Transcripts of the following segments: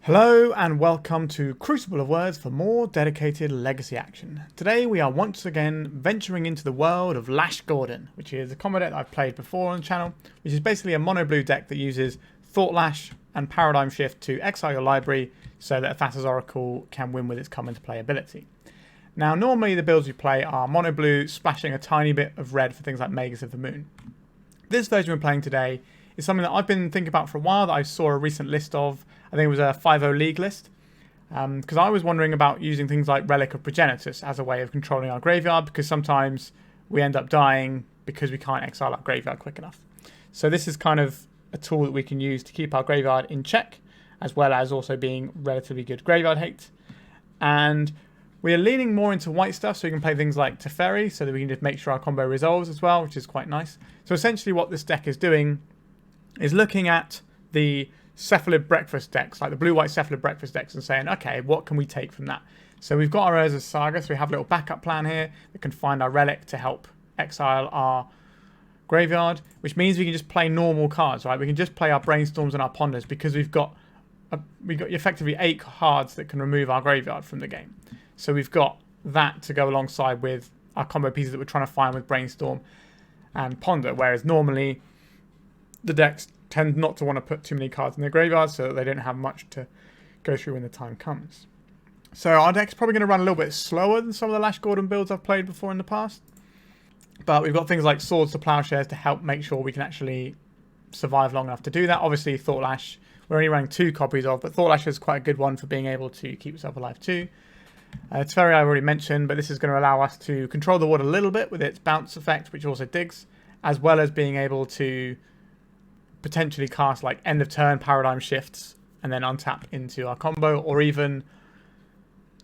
Hello and welcome to Crucible of Words for more dedicated legacy action. Today we are once again venturing into the world of Lash Gordon, which is a combo deck that I've played before on the channel, which is basically a mono blue deck that uses Thought Lash and Paradigm Shift to exile your library so that a Thassa's Oracle can win with its come into play ability. Now normally the builds we play are mono blue splashing a tiny bit of red for things like Magus of the Moon. This version we're playing today is something that I've been thinking about for a while, that I saw a recent list of. I think it was a 5.0 league list. Because I was wondering about using things like Relic of Progenitus as a way of controlling our graveyard, because sometimes we end up dying because we can't exile our graveyard quick enough. So this is kind of a tool that we can use to keep our graveyard in check, as well as also being relatively good graveyard hate. And we are leaning more into white stuff, so we can play things like Teferi, so that we can just make sure our combo resolves as well, which is quite nice. So essentially what this deck is doing is looking at the Cephalid breakfast decks, like the blue-white Cephalid breakfast decks, and saying, okay, what can we take from that? So we've got our Urza Saga, so we have a little backup plan here that can find our Relic to help exile our graveyard, which means we can just play normal cards, right? We can just play our Brainstorms and our Ponders because we've got effectively 8 cards that can remove our graveyard from the game. So we've got that to go alongside with our combo pieces that we're trying to find with Brainstorm and Ponder, whereas normally the decks tend not to want to put too many cards in their graveyard so that they don't have much to go through when the time comes. So our deck's probably going to run a little bit slower than some of the Lash Gordon builds I've played before in the past. But we've got things like Swords to Plowshares to help make sure we can actually survive long enough to do that. Obviously, Thought Lash, we're only running 2 copies of, but Thought Lash is quite a good one for being able to keep yourself alive too. Teferi I've already mentioned, but this is going to allow us to control the water a little bit with its bounce effect, which also digs, as well as being able to potentially cast like end of turn paradigm shifts and then untap into our combo, or even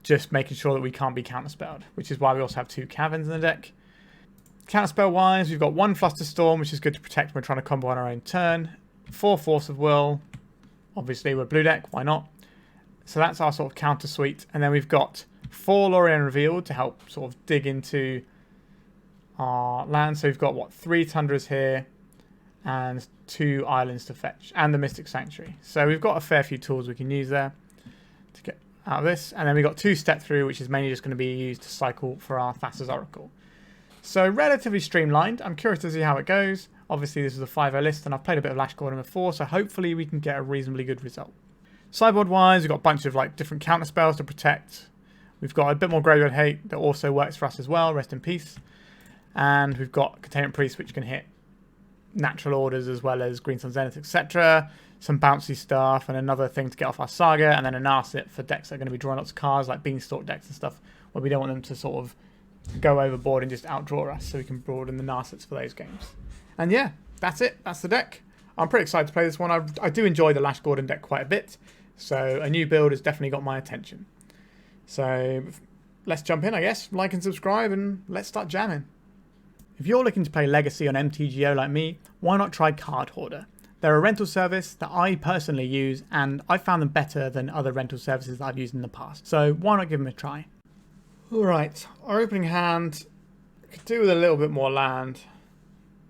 just making sure that we can't be counterspelled, which is why we also have 2 Caverns in the deck. Counterspell wise, we've got 1 Flusterstorm, which is good to protect when we're trying to combo on our own turn. 4 Force of Will, obviously we're blue deck, why not? So that's our sort of counter suite, and then we've got 4 Lorien Revealed to help sort of dig into our land. So we've got what, 3 Tundras here and 2 islands to fetch, and the Mystic Sanctuary. So we've got a fair few tools we can use there to get out of this. And then we've got 2 Step Through, which is mainly just going to be used to cycle for our Thassa's Oracle. So relatively streamlined. I'm curious to see how it goes. Obviously this is a 5.0 list, and I've played a bit of Lash Gordon before, so hopefully we can get a reasonably good result. Sideboard wise, we've got a bunch of like different counter spells to protect. We've got a bit more graveyard hate that also works for us as well, rest in peace. And we've got Containment Priest, which can hit natural orders as well as Green Sun Zenith, etc. Some bouncy stuff, and another thing to get off our Saga, and then a Narset for decks that are going to be drawing lots of cards, like Beanstalk decks and stuff, where we don't want them to sort of go overboard and just outdraw us, so we can broaden the Narsets for those games. And yeah, that's it. That's the deck. I'm pretty excited to play this one. I do enjoy the Lash Gordon deck quite a bit, so a new build has definitely got my attention. So let's jump in, I guess. Like and subscribe, and let's start jamming. If you're looking to play Legacy on MTGO like me, why not try Card Hoarder? They're a rental service that I personally use, and I found them better than other rental services that I've used in the past. So why not give them a try? Alright, our opening hand could do with a little bit more land.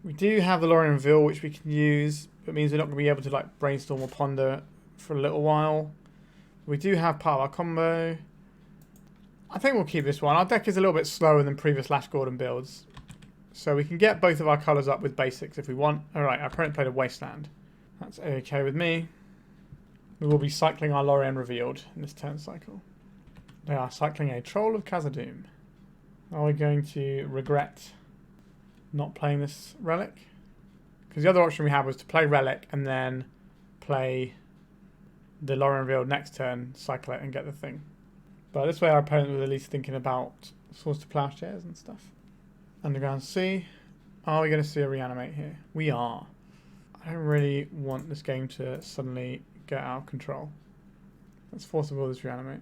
We do have the Lorien Revealed, which we can use, but it means we're not going to be able to like Brainstorm or Ponder for a little while. We do have part of our combo. I think we'll keep this one. Our deck is a little bit slower than previous Lash Gordon builds, so we can get both of our colours up with basics if we want. Alright, our opponent played a Wasteland. That's okay with me. We will be cycling our Lorien Revealed in this turn cycle. They are cycling a Troll of Khazad-dûm. Are we going to regret not playing this Relic? Because the other option we had was to play Relic and then play the Lorien Revealed next turn, cycle it and get the thing. But this way our opponent was at least thinking about Swords to Plowshares and stuff. Underground Sea. Are we going to see a reanimate here? We are. I don't really want this game to suddenly get out of control. Let's Force of Will this reanimate.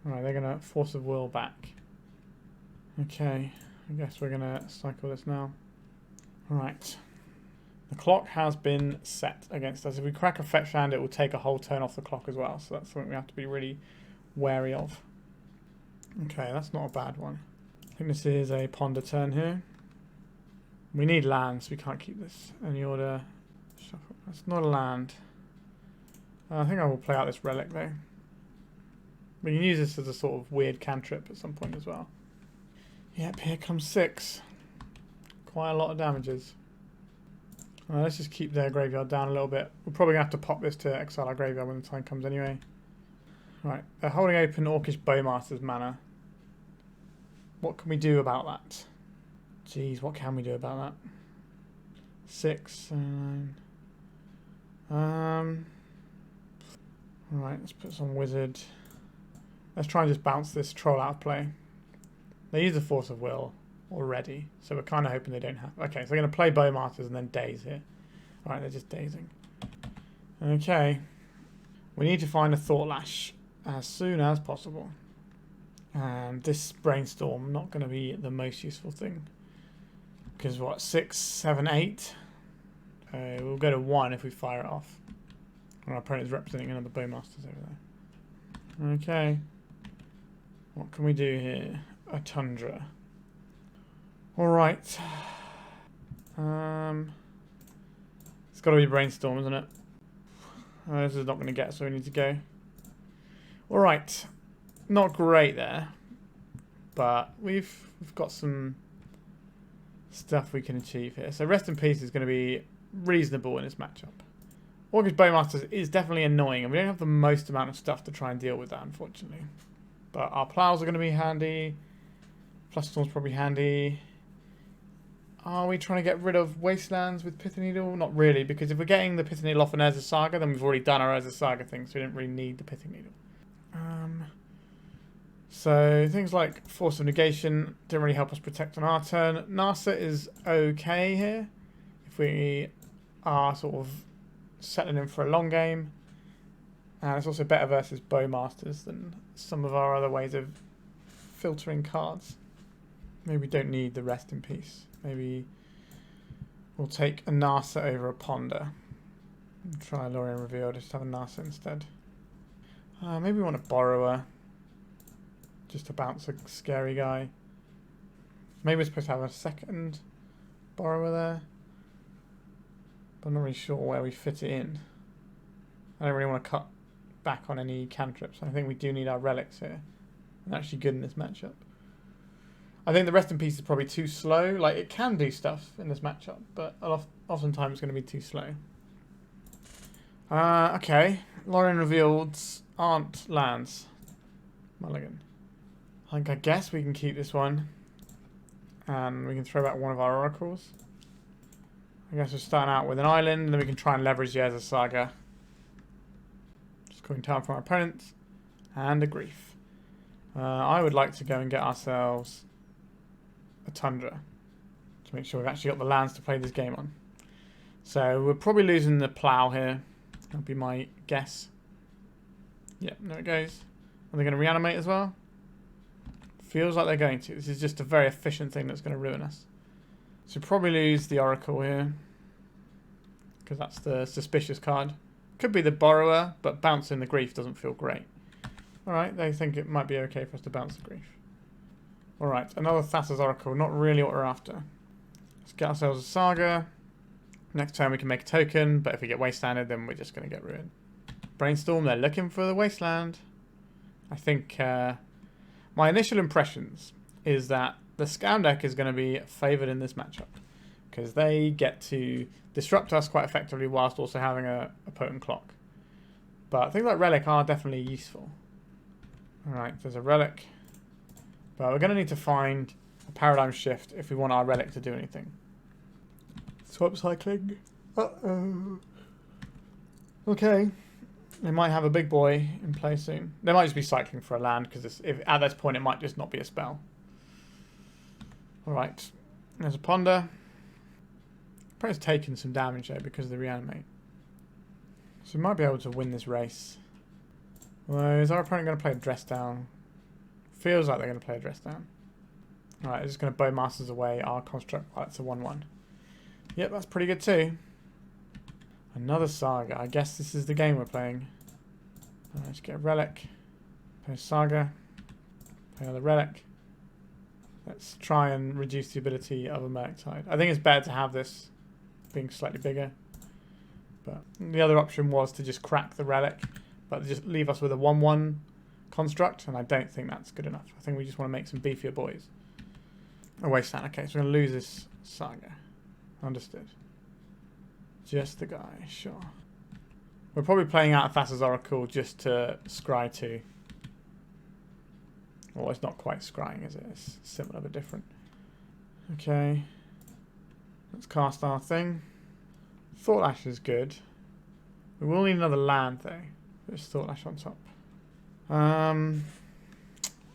Alright, they're going to Force of Will back. Okay, I guess we're going to cycle this now. Alright. The clock has been set against us. If we crack a fetch land, it will take a whole turn off the clock as well. So that's something we have to be really wary of. Okay, that's not a bad one. I think this is a Ponder turn here. We need lands. We can't keep this any order. Shuffle. That's not a land. I think I will play out this Relic though. We can use this as a sort of weird cantrip at some point as well. Yep, here comes 6. Quite a lot of damages. Let's just keep their graveyard down a little bit. We're probably going to have to pop this to exile our graveyard when the time comes anyway. Right, they're holding open Orcish Bowmaster's mana. What can we do about that? Jeez, what can we do about that? 6, 9. Alright, let's put some wizard. Let's try and just bounce this troll out of play. They use the Force of Will already, so we're kind of hoping they don't have... Okay, so they're going to play Bowmasters and then daze here. Alright, they're just dazing. Okay. We need to find a Thought Lash as soon as possible. And this Brainstorm, not going to be the most useful thing. Because what, 6, 7, 8? We'll go to 1 if we fire it off. Our opponent's representing another Bowmasters over there. Okay. What can we do here? A Tundra. Alright. It's got to be Brainstorm, isn't it? This is not going to get, so we need to go. Alright. Not great there. But we've got some stuff we can achieve here. So Rest in Peace is going to be reasonable in this matchup. Orcish Bowmasters is definitely annoying, and we don't have the most amount of stuff to try and deal with that, unfortunately. But our plows are going to be handy. Flusterstorm's probably handy. Are we trying to get rid of Wastelands with Pithing Needle? Not really, because if we're getting the Pithing Needle off an Urza Saga, then we've already done our Urza Saga thing, so we don't really need the Pithing Needle. So things like Force of Negation didn't really help us protect on our turn. Narset is okay here. If we are sort of settling in for a long game. And it's also better versus Bowmasters than some of our other ways of filtering cards. Maybe we don't need the Rest in Peace. Maybe we'll take a Narset over a Ponder. And try Lorien Revealed, just have a Narset instead. Maybe we want a Borrower. Just to bounce a scary guy. Maybe we're supposed to have a second Borrower there. But I'm not really sure where we fit it in. I don't really want to cut back on any cantrips. I think we do need our relics here. And actually good in this matchup. I think the Rest in Peace is probably too slow. Like, it can do stuff in this matchup, but oftentimes it's going to be too slow. Okay. Lorien Revealeds aren't lands. Mulligan. I guess we can keep this one. And we can throw back one of our oracles. I guess we're starting out with an island, and then we can try and leverage the Urza Saga. Just calling time from our opponents. And a Grief. I would like to go and get ourselves a Tundra. To make sure we've actually got the lands to play this game on. So we're probably losing the Plow here. That'll be my guess. Yep, there it goes. Are they going to reanimate as well? Feels like they're going to. This is just a very efficient thing that's going to ruin us. So probably lose the Oracle here. Because that's the suspicious card. Could be the Borrower, but bouncing the Grief doesn't feel great. Alright, they think it might be okay for us to bounce the Grief. Alright, another Thassa's Oracle. Not really what we're after. Let's get ourselves a Saga. Next turn we can make a token, but if we get Wastelanded, then we're just going to get ruined. Brainstorm, they're looking for the Wasteland. I think my initial impressions is that the Scound deck is going to be favoured in this matchup. Because they get to disrupt us quite effectively whilst also having a potent clock. But things like Relic are definitely useful. Alright, there's a Relic. But we're going to need to find a paradigm shift if we want our Relic to do anything. Swap cycling. Uh-oh. Okay. They might have a big boy in play soon. They might just be cycling for a land, because at this point it might just not be a spell. Alright. There's a Ponder. Probably taken some damage there because of the reanimate. So we might be able to win this race. Well, is our opponent going to play a dress down? Feels like they're going to play a dress down. Alright, they're just going to Bowmasters away our construct. Oh, it's a 1-1. Yep, that's pretty good too. Another Saga. I guess this is the game we're playing. Alright, let's get a Relic. Play a Saga. Play another Relic. Let's try and reduce the ability of a Murktide. I think it's better to have this being slightly bigger. But the other option was to just crack the relic, but just leave us with a 1/1 construct, and I don't think that's good enough. I think we just want to make some beefier boys. Oh, wasteland. Okay, so we're going to lose this Saga. Understood. Just the guy, sure. We're probably playing out of Thassa's Oracle just to scry 2. Well, it's not quite scrying, is it? It's similar but different. Okay. Let's cast our thing. Thought Lash is good. We will need another land, though. There's Thought Lash on top.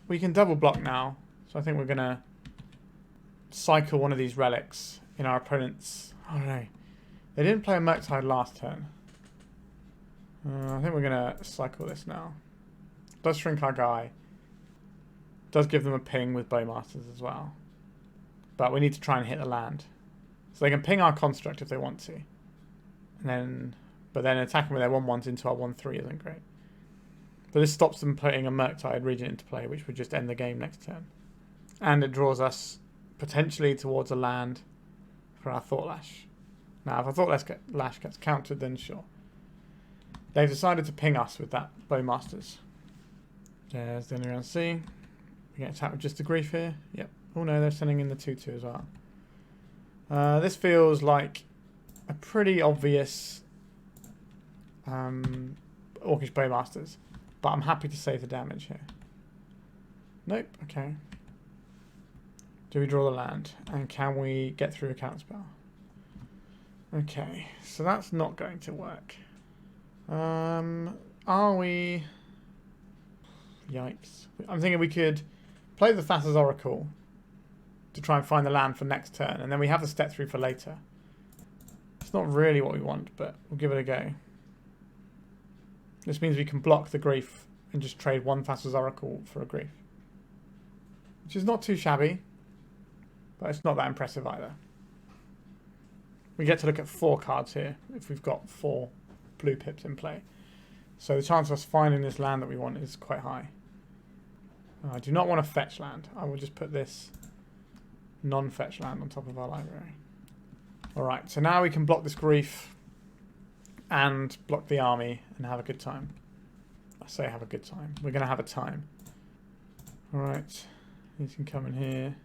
We can double block now. So I think we're going to cycle one of these relics in our opponent's... I don't know. They didn't play a Murktide last turn. I think we're going to cycle this now. Does shrink our guy. Does give them a ping with Bowmasters as well. But we need to try and hit the land. So they can ping our construct if they want to. But then attacking with their 1/1s into our 1/3 isn't great. But this stops them putting a Murktide Regent into play, which would just end the game next turn. And it draws us potentially towards a land for our Thought Lash. Now, if I Thought Lash gets countered, then sure. They've decided to ping us with that Bowmasters. There's the only round C. We get attacked with just a grief here. Yep. Oh no, they're sending in the 2/2 as well. This feels like a pretty obvious Orcish Bowmasters, but I'm happy to save the damage here. Nope. Okay. Do we draw the land? And can we get through a counterspell? Okay, so that's not going to work. Are we... Yikes. I'm thinking we could play the Thassa's Oracle to try and find the land for next turn, and then we have the step 3 for later. It's not really what we want, but we'll give it a go. This means we can block the grief and just trade one Thassa's Oracle for a grief. Which is not too shabby, but it's not that impressive either. We get to look at 4 cards here if we've got 4 blue pips in play. So the chance of us finding this land that we want is quite high. I do not want to fetch land. I will just put this non-fetch land on top of our library. Alright, so now we can block this grief and block the army and have a good time. I say have a good time. We're going to have a time. Alright, these can come in here.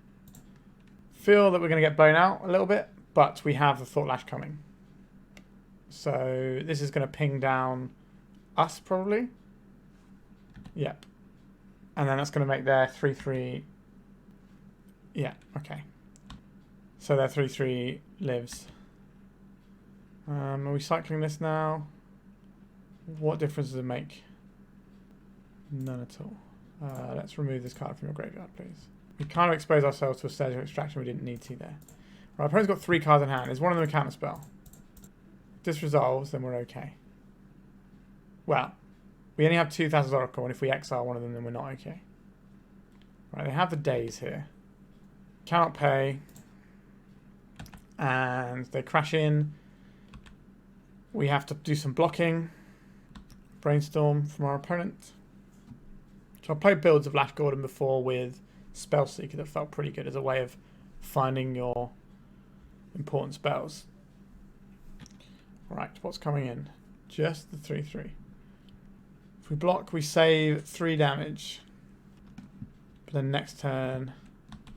Feel that we're going to get blown out a little bit, but we have the Thought Lash coming. So this is going to ping down us probably. Yep. And then that's going to make their 3/3. Yeah, okay. So their 3/3 lives. Are we cycling this now? What difference does it make? None at all. Let's remove this card from your graveyard, please. We kind of expose ourselves to a stage of extraction we didn't need to there. Right, our opponent's got 3 cards in hand. Is one of them a counter spell? If this resolves, then we're okay. Well, we only have 2 Thassa's Oracle, and if we exile one of them, then we're not okay. Right, they have the days here. Cannot pay. And they crash in. We have to do some blocking. Brainstorm from our opponent. So I've played builds of Lash Gordon before with Spellseeker that felt pretty good as a way of finding your important spells. Right, what's coming in? Just the 3/3. If we block, we save 3 damage. But then next turn,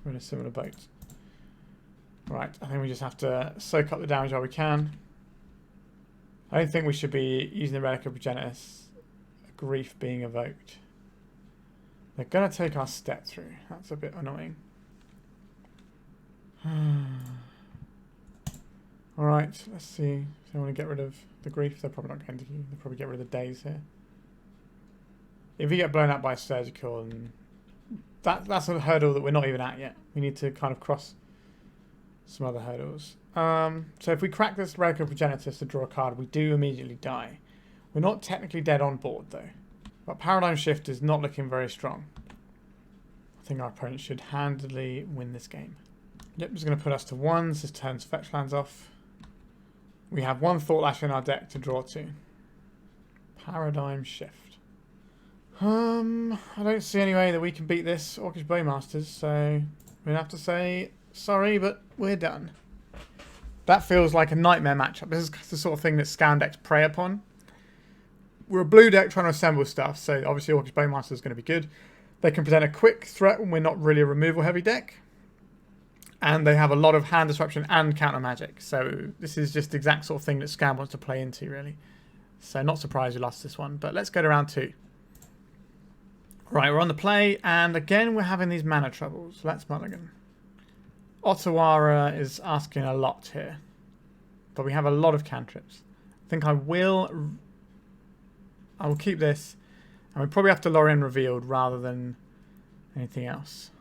we're in a similar boat. Right, I think we just have to soak up the damage while we can. I don't think we should be using the Relic of Progenitus. Grief being evoked. They're going to take our step through. That's a bit annoying. Alright, let's see. If they want to get rid of the grief, they're probably not going to. They'll probably get rid of the days here. If you get blown up by a surgical, and that's a hurdle that we're not even at yet. We need to kind of cross some other hurdles. So if we crack this Relic of Progenitus to draw a card, we do immediately die. We're not technically dead on board though. But Paradigm Shift is not looking very strong. I think our opponent should handily win this game. Yep, it's going to put us to 1s. This turns fetch lands off. We have 1 Thought Lash in our deck to draw to. Paradigm Shift. I don't see any way that we can beat this Orcish Bowmasters, so we're going to have to say sorry, but we're done. That feels like a nightmare matchup. This is the sort of thing that scan decks prey upon. We're a blue deck trying to assemble stuff, so obviously Orcish Bonemaster is going to be good. They can present a quick threat when we're not really a removal heavy deck. And they have a lot of hand disruption and counter magic. So this is just the exact sort of thing that Scan wants to play into, really. So not surprised we lost this one, but let's go to round 2. Right, we're on the play, and again we're having these mana troubles. Let's mulligan. Otawara is asking a lot here, but we have a lot of cantrips. I think I will keep this, and we probably have to Lorien Revealed rather than anything else.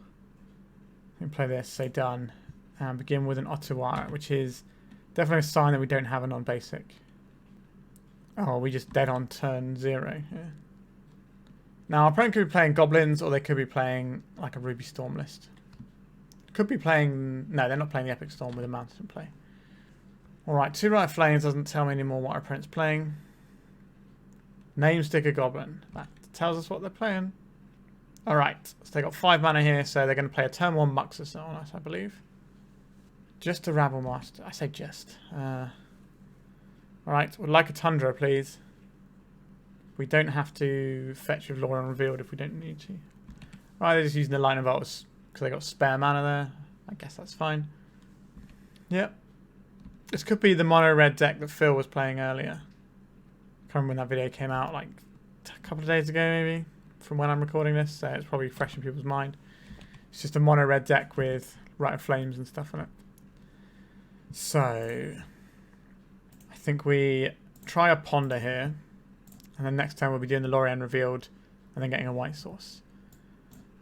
We play this, say done, and begin with an Otawara, which is definitely a sign that we don't have a non-basic. Oh, we just dead on turn 0. Yeah. Now, our opponent could be playing goblins, or they could be playing like a Ruby Storm list. Could be playing... No, they're not playing the Epic Storm with a mountain in play. Alright, 2 Riot Flames doesn't tell me anymore what our opponent's playing. Name Sticker Goblin. That tells us what they're playing. Alright, so they got 5 mana here, so they're going to play a turn 1 Muxus on us, I believe. Just a Rabble Master. I say just. Alright, would like a Tundra, please. We don't have to fetch with Lorien Revealed if we don't need to. Alright, they're just using the Lightning Bolts because they got spare mana there. I guess that's fine. Yep. This could be the mono red deck that Phil was playing earlier. I can't remember when that video came out, like a couple of days ago maybe, from when I'm recording this, so it's probably fresh in people's mind. It's just a mono red deck with Rite of Flames and stuff on it. So I think we try a Ponder here. And then next time we'll be doing the Lorien Revealed and then getting a white source.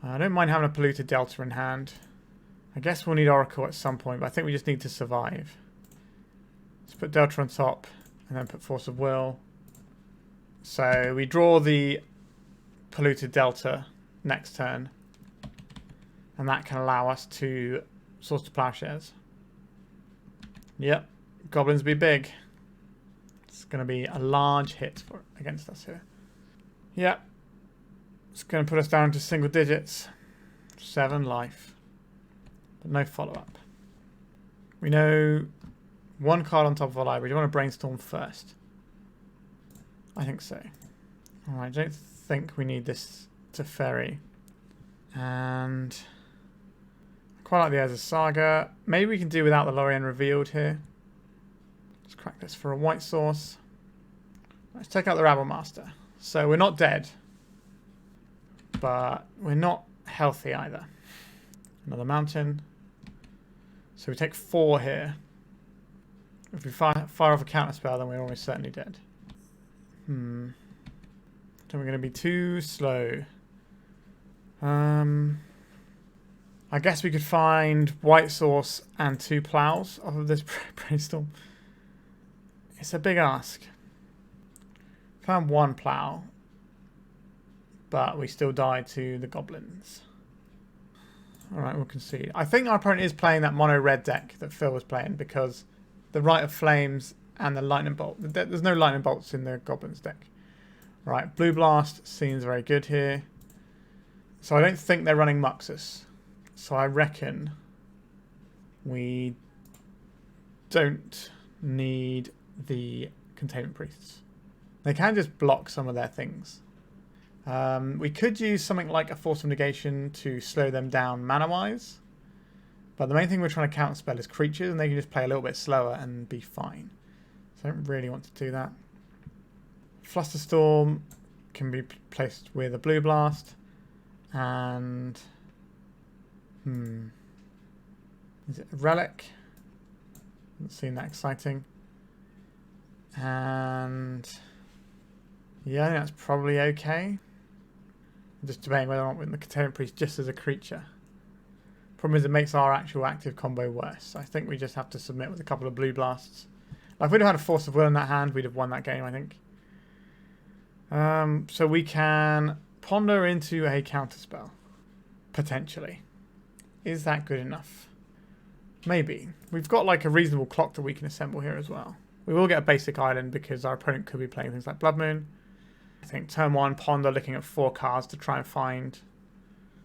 I don't mind having a Polluted Delta in hand. I guess we'll need Oracle at some point, but I think we just need to survive. Let's put Delta on top and then put Force of Will. So we draw the Polluted Delta next turn. And that can allow us to source to Plowshares. Yep, goblins be big. It's going to be a large hit against us here. Yeah. It's going to put us down to single digits. 7 life. But no follow-up. We know 1 card on top of our library. Do you want to Brainstorm first? I think so. Alright, I don't think we need this Teferi. And I quite like the Urza Saga. Maybe we can do without the Lorien Revealed here. Let's crack this for a white source. Let's take out the Rabble Master. So we're not dead, but we're not healthy either. Another mountain. So we take 4 here. If we fire off a counter spell, then we're almost certainly dead. Then we're going to be too slow. I guess we could find white source and 2 plows off of this Brainstorm. It's a big ask. Found 1 plow, but we still died to the goblins. Alright, we'll concede. I think our opponent is playing that mono red deck that Phil was playing because the Rite of Flames and the Lightning Bolt. There's no Lightning Bolts in the goblins deck. Right, Blue Blast seems very good here. So I don't think they're running Muxus. So I reckon we don't need the Containment Priests. They can just block some of their things. We could use something like a Force of Negation to slow them down mana-wise. But the main thing we're trying to counterspell is creatures, and they can just play a little bit slower and be fine. So I don't really want to do that. Flusterstorm can be placed with a Blue Blast. And... is it a Relic? Haven't seen that exciting. And... yeah, I think that's probably okay. I'm just debating whether I want the Containment Priest just as a creature. Problem is it makes our actual active combo worse. I think we just have to submit with a couple of Blue Blasts. Like if we'd have had a Force of Will in that hand, we'd have won that game, I think. So we can ponder into a counterspell. Potentially. Is that good enough? Maybe. We've got like a reasonable clock that we can assemble here as well. We will get a basic island because our opponent could be playing things like Blood Moon. I think turn 1, ponder, looking at 4 cards to try and find...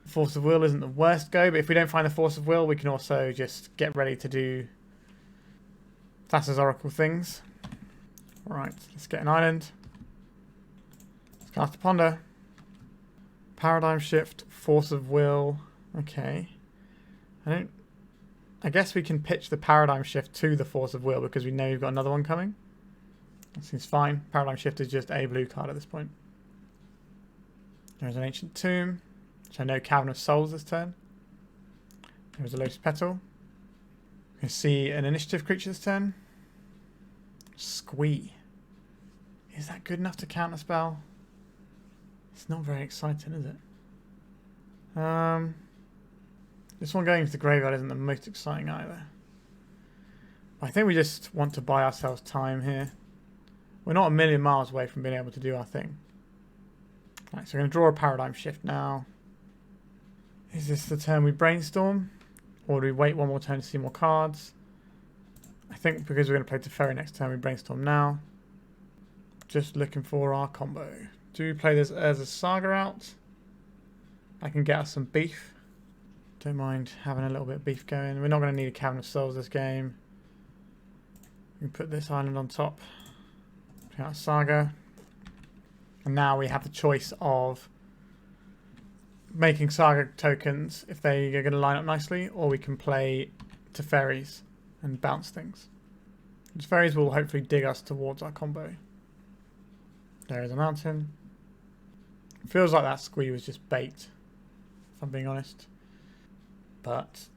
Force of Will isn't the worst go, but if we don't find the Force of Will, we can also just get ready to do Thassa's Oracle things. Alright, let's get an island. Let's cast a Ponder. Paradigm Shift, Force of Will. Okay. I guess we can pitch the Paradigm Shift to the Force of Will because we know we've got another one coming. That seems fine. Paradigm Shift is just a blue card at this point. There's an Ancient Tomb, which I know Cavern of Souls this turn. There's a Lotus Petal. You can see an initiative creature this turn. Squee. Is that good enough to counter spell? It's not very exciting, is it? This one going into the graveyard isn't the most exciting either. I think we just want to buy ourselves time here. We're not a million miles away from being able to do our thing. Right, so we're going to draw a Paradigm Shift now. Is this the turn we Brainstorm? Or do we wait one more turn to see more cards? I think because we're going to play Teferi next turn, we Brainstorm now. Just looking for our combo. Do we play this as a Saga out? I can get us some beef. Don't mind having a little bit of beef going. We're not going to need a Cavern of Souls this game. We can put this island on top. Play out Saga. And now we have the choice of making Saga tokens if they are going to line up nicely, or we can play Teferis and bounce things. Teferis will hopefully dig us towards our combo. There is a mountain. It feels like that squee was just bait, if I'm being honest. But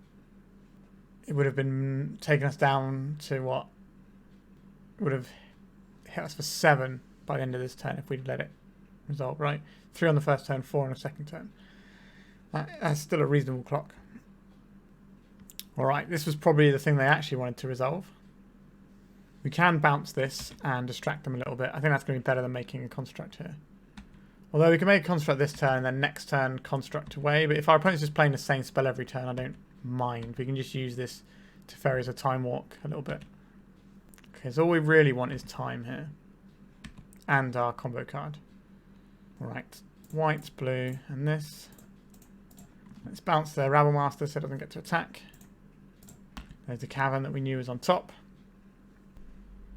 it would have been taking us down to what? It would have hit us for 7 by the end of this turn if we'd let it resolve, right? 3 on the first turn, 4 on the second turn. That's still a reasonable clock. Alright, this was probably the thing they actually wanted to resolve. We can bounce this and distract them a little bit. I think that's going to be better than making a construct here. Although we can make a construct this turn and then next turn construct away. But if our opponent's just playing the same spell every turn, I don't mind. We can just use this Teferi as a time walk a little bit. Okay, so all we really want is time here. And our combo card. Alright, white, blue, and this. Let's bounce the Rabble Master so it doesn't get to attack. There's the Cavern that we knew was on top.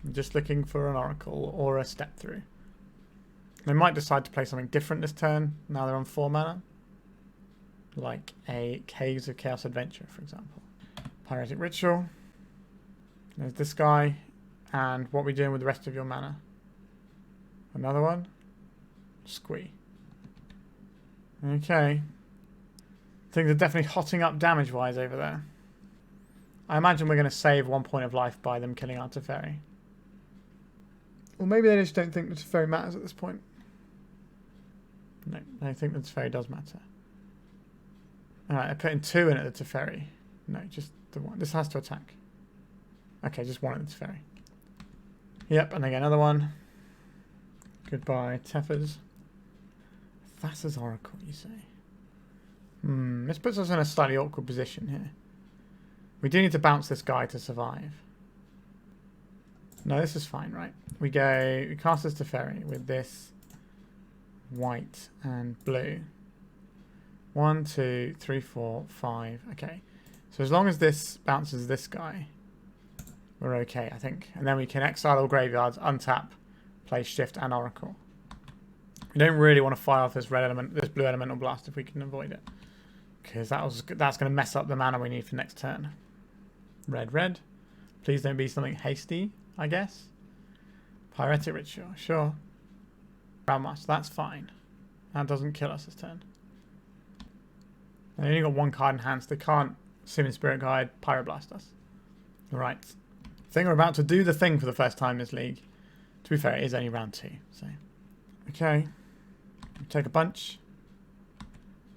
I'm just looking for an Oracle or a Step Through. They might decide to play something different this turn. Now they're on 4 mana. Like a Caves of Chaos Adventure, for example. Pyretic Ritual. There's this guy. And what are we doing with the rest of your mana? Another one. Squee. Okay. Things are definitely hotting up damage-wise over there. I imagine we're going to save 1 point of life by them killing our Teferi. Or maybe they just don't think the Teferi matters at this point. No, they think the Teferi does matter. Alright, they're putting 2 in at the Teferi. No, just the one. This has to attack. Okay, just 1 at the Teferi. Yep, and they get another one. Goodbye, Tefers. Thassa's Oracle, you say? This puts us in a slightly awkward position here. We do need to bounce this guy to survive. No, this is fine, right? We cast this Teferi with this white and blue. 1, 2, 3, 4, 5. Okay. So as long as this bounces this guy, we're okay, I think. And then we can exile all graveyards, untap, play Shift and Oracle. We don't really want to fire off this red element, this blue elemental blast if we can avoid it. Because that's going to mess up the mana we need for next turn. Red, red. Please don't be something hasty, I guess. Pyretic Ritual, sure. Ground Master, that's fine. That doesn't kill us this turn. They only got 1 card in hand, so they can't Summon Spirit Guide, Pyroblast us. Right. I think we're about to do the thing for the first time in this league. To be fair, it is only round 2, so. Okay. Take a bunch.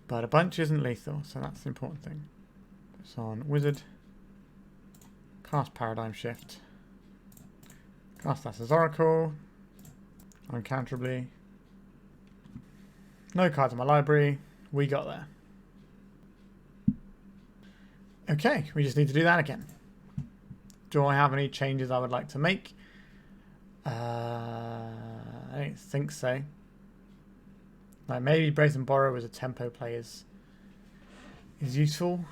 But a bunch isn't lethal, so that's the important thing. So on Wizard. Cast Paradigm Shift. Cast Thassa's Oracle. Uncounterably. No cards in my library. We got there. Okay, we just need to do that again. Do I have any changes I would like to make? I don't think so. Like maybe Brazen Borrower as a tempo play is useful.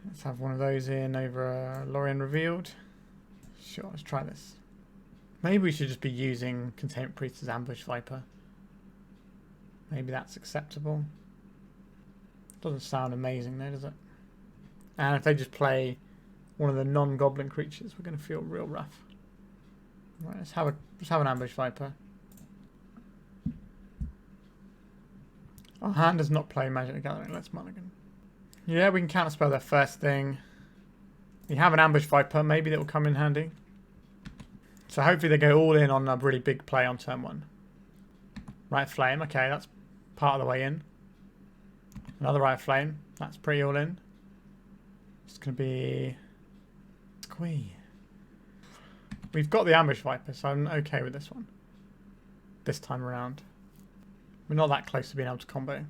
Let's have one of those in over Lorien Revealed. Sure, let's try this. Maybe we should just be using Containment Priest as Ambush Viper. Maybe that's acceptable. Doesn't sound amazing though, does it? And if they just play one of the non-goblin creatures, we're going to feel real rough. Right, let's have an Ambush Viper. Our hand does not play Magic the Gathering. Let's mulligan. Yeah, we can counterspell their first thing. We have an Ambush Viper. Maybe that will come in handy. So hopefully they go all in on a really big play on turn 1. Right Flame. Okay, that's part of the way in. Another Right Flame. That's pretty all in. It's going to be... Squee. We've got the Ambush Viper, so I'm okay with this one. This time around. We're not that close to being able to combo.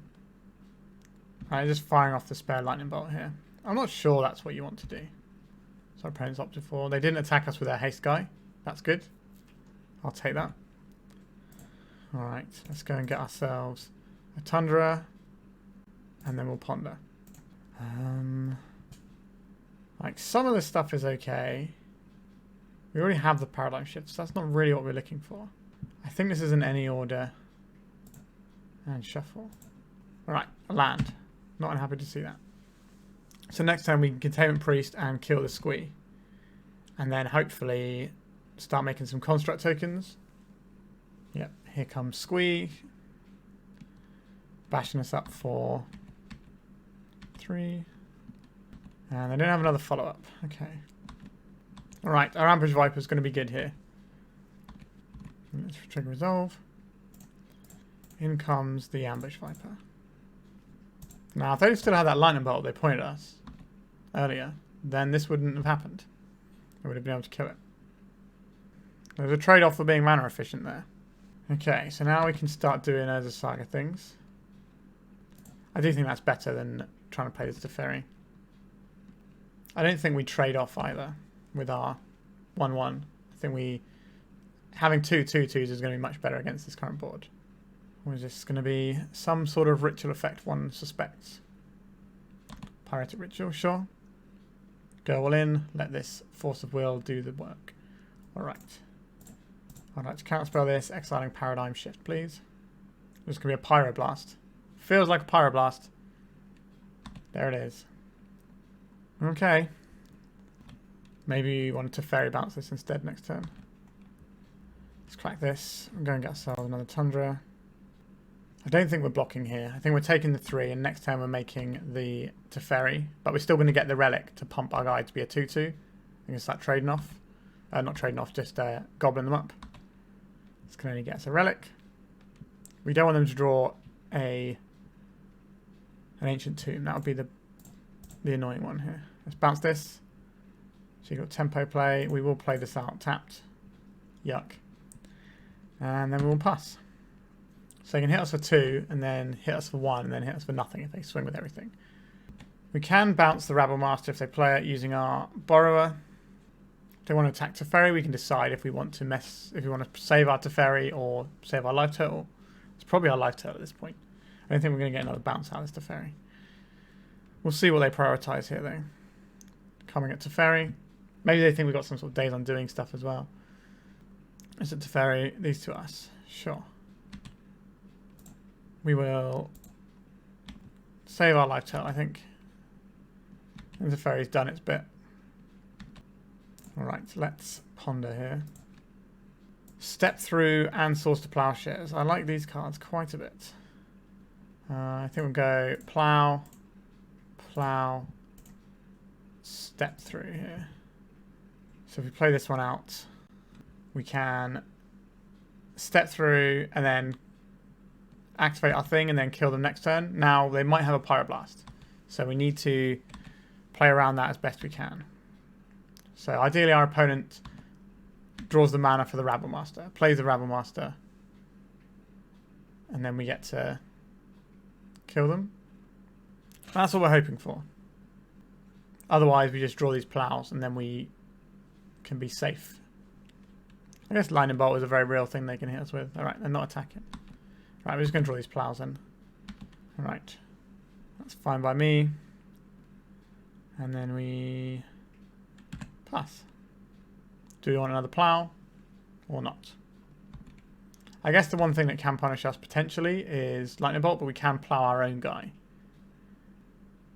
Right, just firing off the spare lightning bolt here. I'm not sure that's what you want to do. So our opponents opted for. They didn't attack us with their haste guy. That's good. I'll take that. Alright, let's go and get ourselves a Tundra. And then we'll ponder. Like, some of this stuff is okay. We already have the paradigm shift, so that's not really what we're looking for. I think this is in any order. And shuffle. Alright, a land. Not unhappy to see that. So next time we can Containment Priest and kill the Squee. And then hopefully start making some construct tokens. Yep, here comes Squee. Bashing us up for 3. And they don't have another follow-up. Okay. Alright, our Ambush Viper is going to be good here. Let's trigger Resolve. In comes the Ambush Viper. Now, if they still had that lightning bolt they pointed at us earlier, then this wouldn't have happened. They would have been able to kill it. There's a trade-off for being mana efficient there. Okay, so now we can start doing Urza Saga things. I do think that's better than trying to play this Teferi. I don't think we trade off either with our 1-1. I think having 2 2/2s is going to be much better against this current board. Or is this going to be some sort of ritual effect one suspects? Pyretic Ritual, sure. Go all in, let this Force of Will do the work. Alright. I'd like to counterspell this, exiling Paradigm Shift, please. There's going to be a Pyroblast. Feels like a Pyroblast. There it is. Okay. Maybe you wanted to Teferi bounce this instead next turn. Let's crack this. I'm going to get ourselves another Tundra. I don't think we're blocking here. I think we're taking the 3, and next turn we're making the Teferi. But we're still going to get the Relic to pump our guy to be a 2-2. I think it's that trading off. Not trading off, just gobbling them up. This can only get us a Relic. We don't want them to draw an Ancient Tomb. That would be the annoying one here. Let's bounce this. So you've got tempo play. We will play this out tapped. Yuck. And then we will pass. So they can hit us for 2, and then hit us for 1, and then hit us for nothing if they swing with everything. We can bounce the Rabble Master if they play it using our Borrower. If they want to attack Teferi, we can decide if we want to save our Teferi or save our life total. It's probably our life total at this point. I don't think we're going to get another bounce out of this Teferi. We'll see what they prioritize here, though. Coming at Teferi. Maybe they think we've got some sort of Days Undoing stuff as well. Is it Teferi? These to us. Sure. We will save our life total, I think. And Teferi's done its bit. Alright, let's ponder here. Step Through and Source to Plowshares. I like these cards quite a bit. I think we'll go Plow, Step Through here. So if we play this one out, we can Step Through and then activate our thing and then kill them next turn. Now, they might have a Pyroblast, so we need to play around that as best we can. So ideally our opponent draws the mana for the Rabble Master, plays the Rabble Master, and then we get to kill them. That's what we're hoping for. Otherwise we just draw these plows and then we can be safe. I guess Lightning Bolt is a very real thing they can hit us with. Alright, they're not attacking. Right, we're just going to draw these plows in. Alright. That's fine by me. And then we pass. Do we want another plow or not? I guess the one thing that can punish us potentially is lightning bolt, but we can plow our own guy,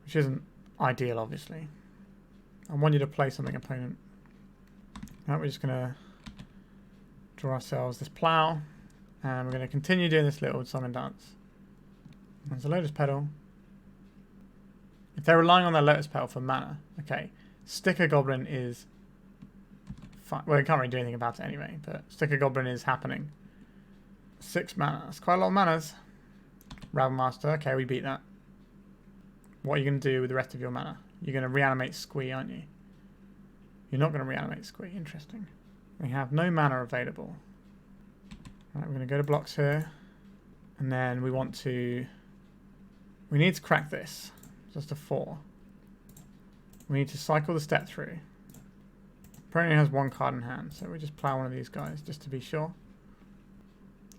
which isn't ideal, obviously. I want you to play something, opponent. Right, we're just going to draw ourselves this plow, and we're going to continue doing this little song and dance. There's a lotus petal. If they're relying on their lotus petal for mana, okay, Sticker Goblin is fine. Well, we can't really do anything about it anyway, but Sticker Goblin is happening. 6 mana. That's quite a lot of manas. Ravel Master. Okay, we beat that. What are you going to do with the rest of your mana? You're going to reanimate Squee, aren't you? You're not going to reanimate Squee. Interesting. We have no mana available. Right, we're going to go to blocks here. And then we want to... We need to crack this. Just a 4. We need to cycle the step through. Apparently has 1 card in hand, so we just plow one of these guys just to be sure.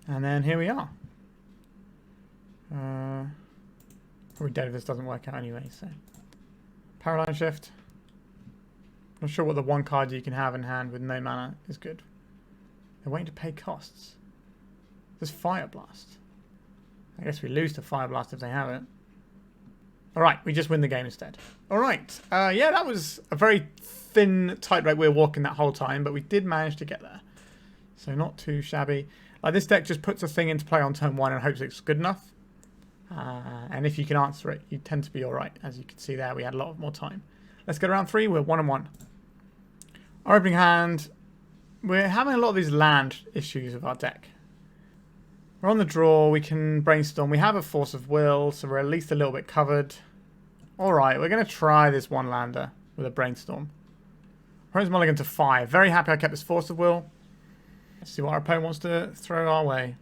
And then here we are. Probably dead if this doesn't work out anyway, so. Paradigm Shift. Not sure what the 1 card you can have in hand with no mana is good. They're waiting to pay costs. There's Fire Blast. I guess we lose to Fire Blast if they have it. Alright, we just win the game instead. Alright, yeah, that was a very thin tightrope we were walking that whole time, but we did manage to get there. So not too shabby. This deck just puts a thing into play on turn 1 and hopes it's good enough. And if you can answer it, you tend to be alright. As you can see there, we had a lot more time. Let's go to round 3. We're 1-1. Our opening hand, we're having a lot of these land issues with our deck. We're on the draw. We can brainstorm. We have a Force of Will, so we're at least a little bit covered. Alright, we're going to try this 1-lander with a brainstorm. Opponent's mulligan to 5. Very happy I kept this Force of Will. Let's see what our opponent wants to throw our way.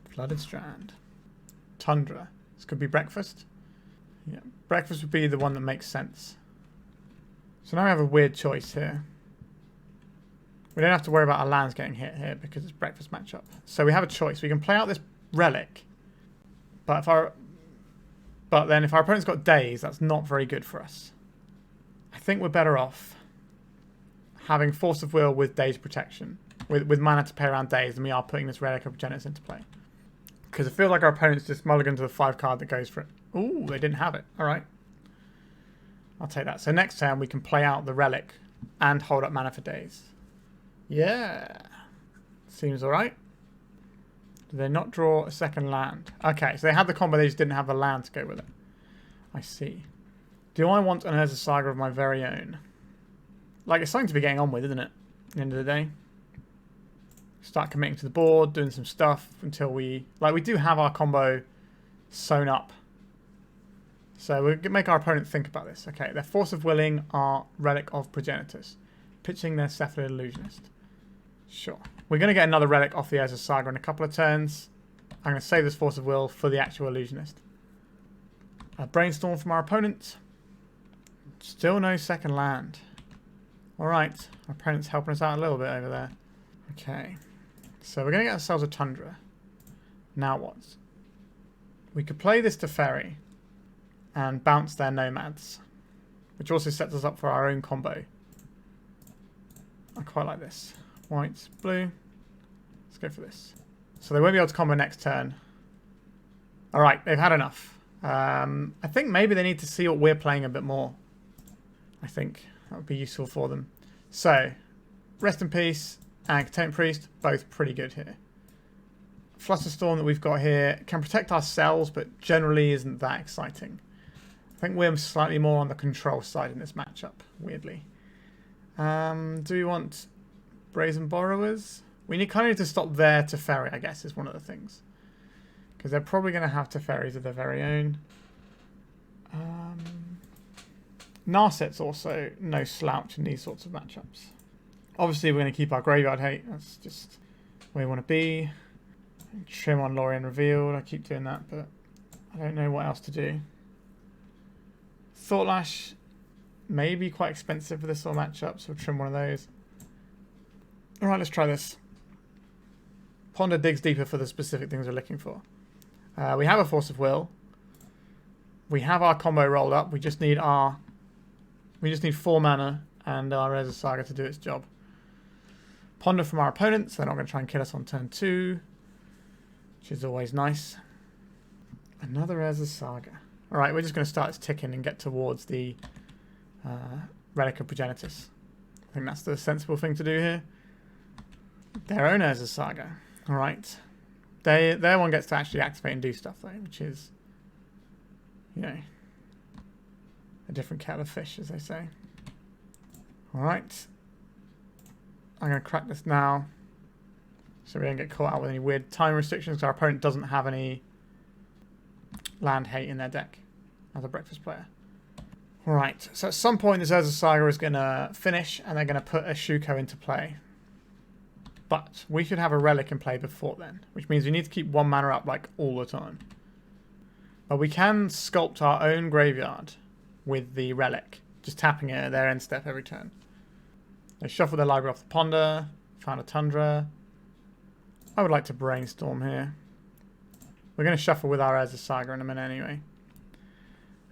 Flooded Strand. Tundra. This could be breakfast. Yeah, breakfast would be the one that makes sense. So now we have a weird choice here. We don't have to worry about our lands getting hit here because it's breakfast matchup. So we have a choice. We can play out this relic. But then if our opponent's got days, that's not very good for us. I think we're better off having Force of Will with days protection. With mana to pay around days, and we are putting this Relic of Progenitus into play. Because it feels like our opponent's just mulligan to the 5 card that goes for it. Ooh, they didn't have it. Alright. I'll take that. So next turn we can play out the Relic and hold up mana for days. Yeah. Seems alright. Did they not draw a second land? Okay, so they had the combo, they just didn't have the land to go with it. I see. Do I want an Urza Saga of my very own? Like, it's something to be getting on with, isn't it? At the end of the day. Start committing to the board, doing some stuff until we... Like, we do have our combo sewn up. So we'll make our opponent think about this. Okay, their Force of Willing are Relic of Progenitus. Pitching their Cephalid Illusionist. Sure. We're going to get another Relic off the Urza Saga in a couple of turns. I'm going to save this Force of Will for the actual Illusionist. A Brainstorm from our opponent. Still no second land. Alright, our opponent's helping us out a little bit over there. Okay. So we're going to get ourselves a Tundra. Now what? We could play this Teferi and bounce their Nomads, which also sets us up for our own combo. I quite like this. White, blue. Let's go for this. So they won't be able to combo next turn. Alright, they've had enough. I think maybe they need to see what we're playing a bit more. I think that would be useful for them. So, Rest in Peace and Containment Priest, both pretty good here. Flusterstorm that we've got here can protect ourselves, but generally isn't that exciting. I think we're slightly more on the control side in this matchup, weirdly. Do we want Brazen Borrowers? We kind of need to stop their Teferi, I guess, is one of the things. Because they're probably going to have Teferis of their very own. Narset's also no slouch in these sorts of matchups. Obviously, we're going to keep our graveyard hate. That's just where we want to be. Trim on Lorien Revealed. I keep doing that, but I don't know what else to do. Thought Lash may be quite expensive for this sort of matchup, so we'll trim one of those. Alright, let's try this. Ponder digs deeper for the specific things we're looking for. We have a Force of Will. We have our combo rolled up. We just need 4 mana and our Urza Saga to do its job. Ponder from our opponents. They're not going to try and kill us on turn 2, which is always nice. Another Urza Saga. Alright, we're just going to start ticking and get towards the Relic of Progenitus. I think that's the sensible thing to do here. Their own Urza Saga. Alright. Their one gets to actually activate and do stuff though, which is, you know, a different kettle of fish, as they say. Alright. I'm going to crack this now, so we don't get caught out with any weird time restrictions, because our opponent doesn't have any land hate in their deck as a breakfast player. Alright, so at some point this Urza Saga is going to finish, and they're going to put a Hurkyl into play. But we should have a relic in play before then, which means we need to keep 1 mana up like all the time. But we can sculpt our own graveyard with the relic, just tapping it at their end step every turn. They shuffle their library off the ponder, found a Tundra. I would like to brainstorm here. We're going to shuffle with our Urza Saga in a minute anyway.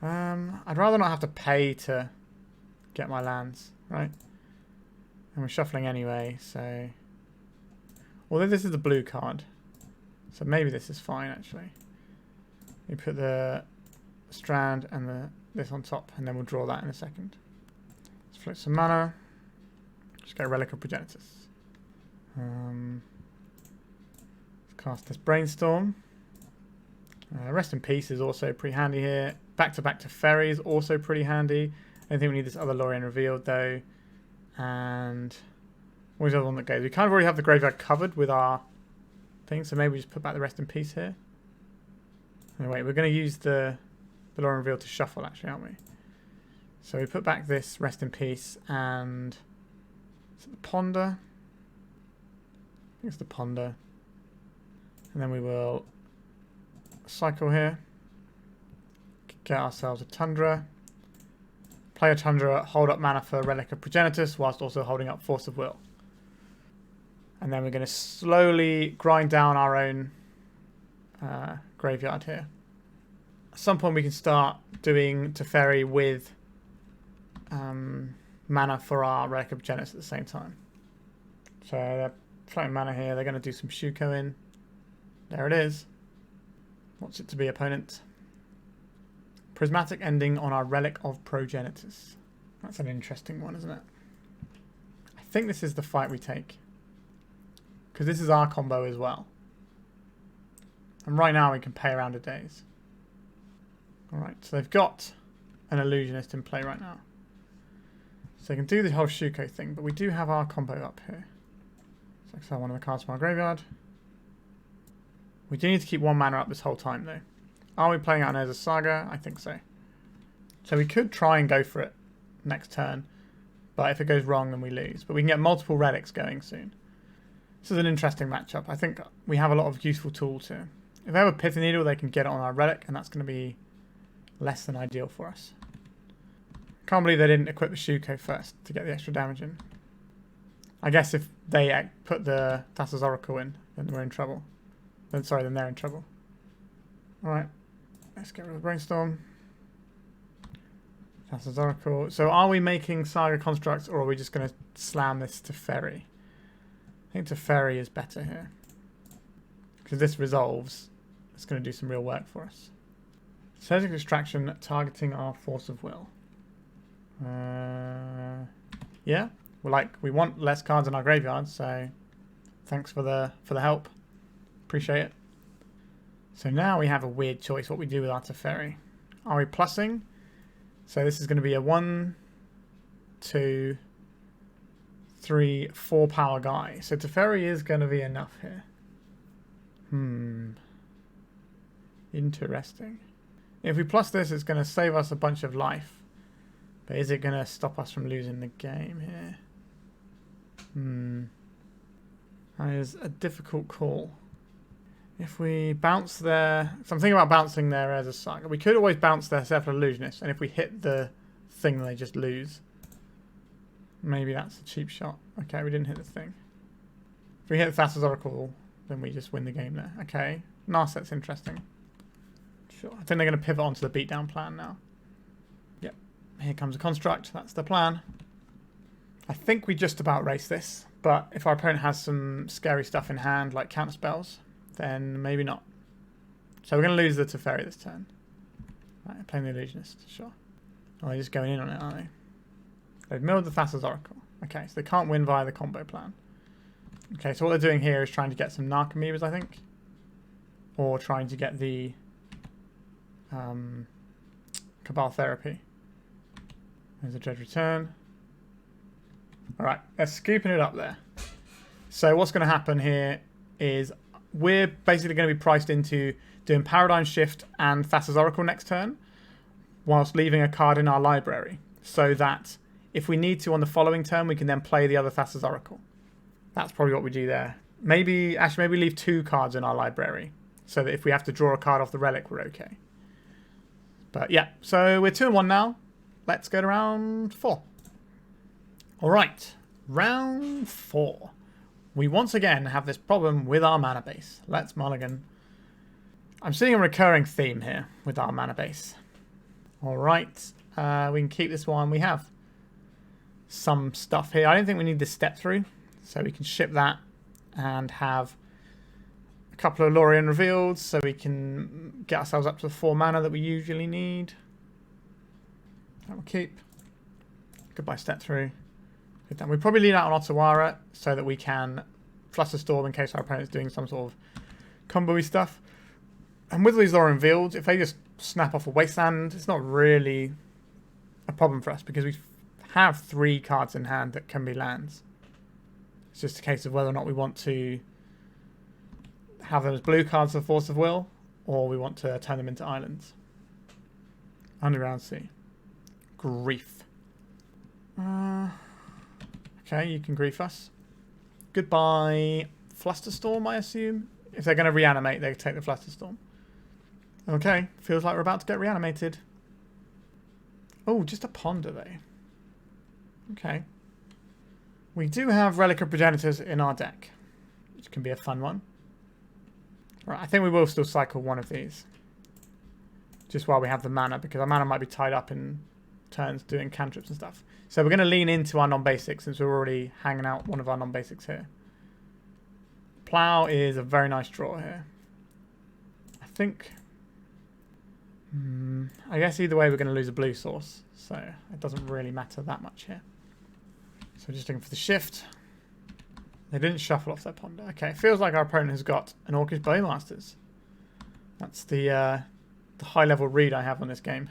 I'd rather not have to pay to get my lands, right? And we're shuffling anyway, so... Although this is the blue card, so maybe this is fine actually. We put the strand and this on top, and then we'll draw that in a second. Let's float some mana. Just get a Relic of Progenitus. Let's cast this Brainstorm. Rest in Peace is also pretty handy here. Back to Teferi is also pretty handy. I don't think we need this other Lorien Revealed though. And what was the other one that goes? We kind of already have the graveyard covered with our thing, so maybe we just put back the Rest in Peace here. Anyway, we're going to use the Lorien Revealed to shuffle actually, aren't we? So we put back this Rest in Peace and... Is it the Ponder? I think it's the Ponder. And then we will cycle here. Get ourselves a Tundra. Play a Tundra, hold up mana for Relic of Progenitus, whilst also holding up Force of Will. And then we're going to slowly grind down our own graveyard here. At some point we can start doing Teferi with mana for our Relic of Progenitus at the same time. So they're floating mana here. They're going to do some Hurkyl in. There it is. What's it to be, opponent? Prismatic ending on our Relic of Progenitus. That's an interesting one, isn't it? I think this is the fight we take, because this is our combo as well. And right now we can pay around a days. Alright, so they've got an Illusionist in play right now. So they can do the whole Hurkyl thing, but we do have our combo up here. So exile one of the cards from our graveyard. We do need to keep 1 mana up this whole time though. Are we playing out an Urza Saga? I think so. So we could try and go for it next turn, but if it goes wrong then we lose. But we can get multiple relics going soon. This is an interesting matchup. I think we have a lot of useful tools here. If they have a Pithing Needle, they can get it on our relic, and that's going to be less than ideal for us. Can't believe they didn't equip the Hurkyl first to get the extra damage in. I guess if they put the Thassa's Oracle in, then we're in trouble. Then they're in trouble. Alright, let's get rid of the Brainstorm. Thassa's Oracle. So are we making Saga constructs, or are we just going to slam this to Teferi? I think Teferi is better here, because this resolves. It's going to do some real work for us. Surgical Extraction targeting our Force of Will. Yeah, we want less cards in our graveyard, so thanks for the help. Appreciate it. So now we have a weird choice what we do with our Teferi. Are we plussing? So this is going to be a 1, 2, 3, 4 power guy. So Teferi is going to be enough here. Interesting. If we plus this, it's going to save us a bunch of life. But is it going to stop us from losing the game here? That is a difficult call. If we bounce there... So I'm thinking about bouncing there as a Saga. We could always bounce their Separate Illusionist, and if we hit the thing, they just lose. Maybe that's a cheap shot. Okay, we didn't hit the thing. If we hit Thassa's Oracle, then we just win the game there. Okay, Narset's interesting. Sure. I think they're going to pivot onto the beatdown plan now. Yep. Here comes a construct. That's the plan. I think we just about race this, But if our opponent has some scary stuff in hand, like counter spells, then maybe not. So we're going to lose the Teferi this turn. Right, playing the Illusionist, sure. Oh, they're just going in on it, aren't they? They've milled the Thassa's Oracle. Okay, so they can't win via the combo plan. Okay, so what they're doing here is trying to get some Narcomoebas, I think. Or trying to get the Cabal Therapy. There's a Dread Return. Alright, they're scooping it up there. So what's going to happen here is we're basically going to be priced into doing Paradigm Shift and Thassa's Oracle next turn, whilst leaving a card in our library, so that if we need to on the following turn, we can then play the other Thassa's Oracle. That's probably what we do there. Maybe leave 2 cards in our library, so that if we have to draw a card off the Relic, we're okay. But yeah, so we're 2-1 now. Let's go to round 4. Alright, round 4. We once again have this problem with our mana base. Let's mulligan. I'm seeing a recurring theme here with our mana base. Alright, we can keep this one. We have some stuff here. I don't think we need this step through, so we can ship that and have a couple of Lorien Revealed so we can get ourselves up to the 4 mana that we usually need. That will keep. Goodbye step through. Good done. We probably lead out on Otawara so that we can Flusterstorm in case our opponent's doing some sort of combo-y stuff. And with these Lorien Revealed, if they just snap off a Wasteland, it's not really a problem for us because we have 3 cards in hand that can be lands. It's just a case of whether or not we want to have them as blue cards for Force of Will, or we want to turn them into islands. Underground Sea. Grief. Okay, you can grief us. Goodbye Flusterstorm, I assume. If they're going to reanimate, they take the Flusterstorm. Okay, feels like we're about to get reanimated. Oh, just a Ponder, though. Okay. We do have Relic of Progenitus in our deck, which can be a fun one. Right, I think we will still cycle one of these. Just while we have the mana, because our mana might be tied up in turns doing cantrips and stuff. So we're going to lean into our non-basics since we're already hanging out one of our non-basics here. Plow is a very nice draw here. I think... I guess either way we're going to lose a blue source, so it doesn't really matter that much here. So we're just looking for the shift. They didn't shuffle off their Ponder. Okay, it feels like our opponent has got an Orcish Bowmasters. That's the high-level read I have on this game.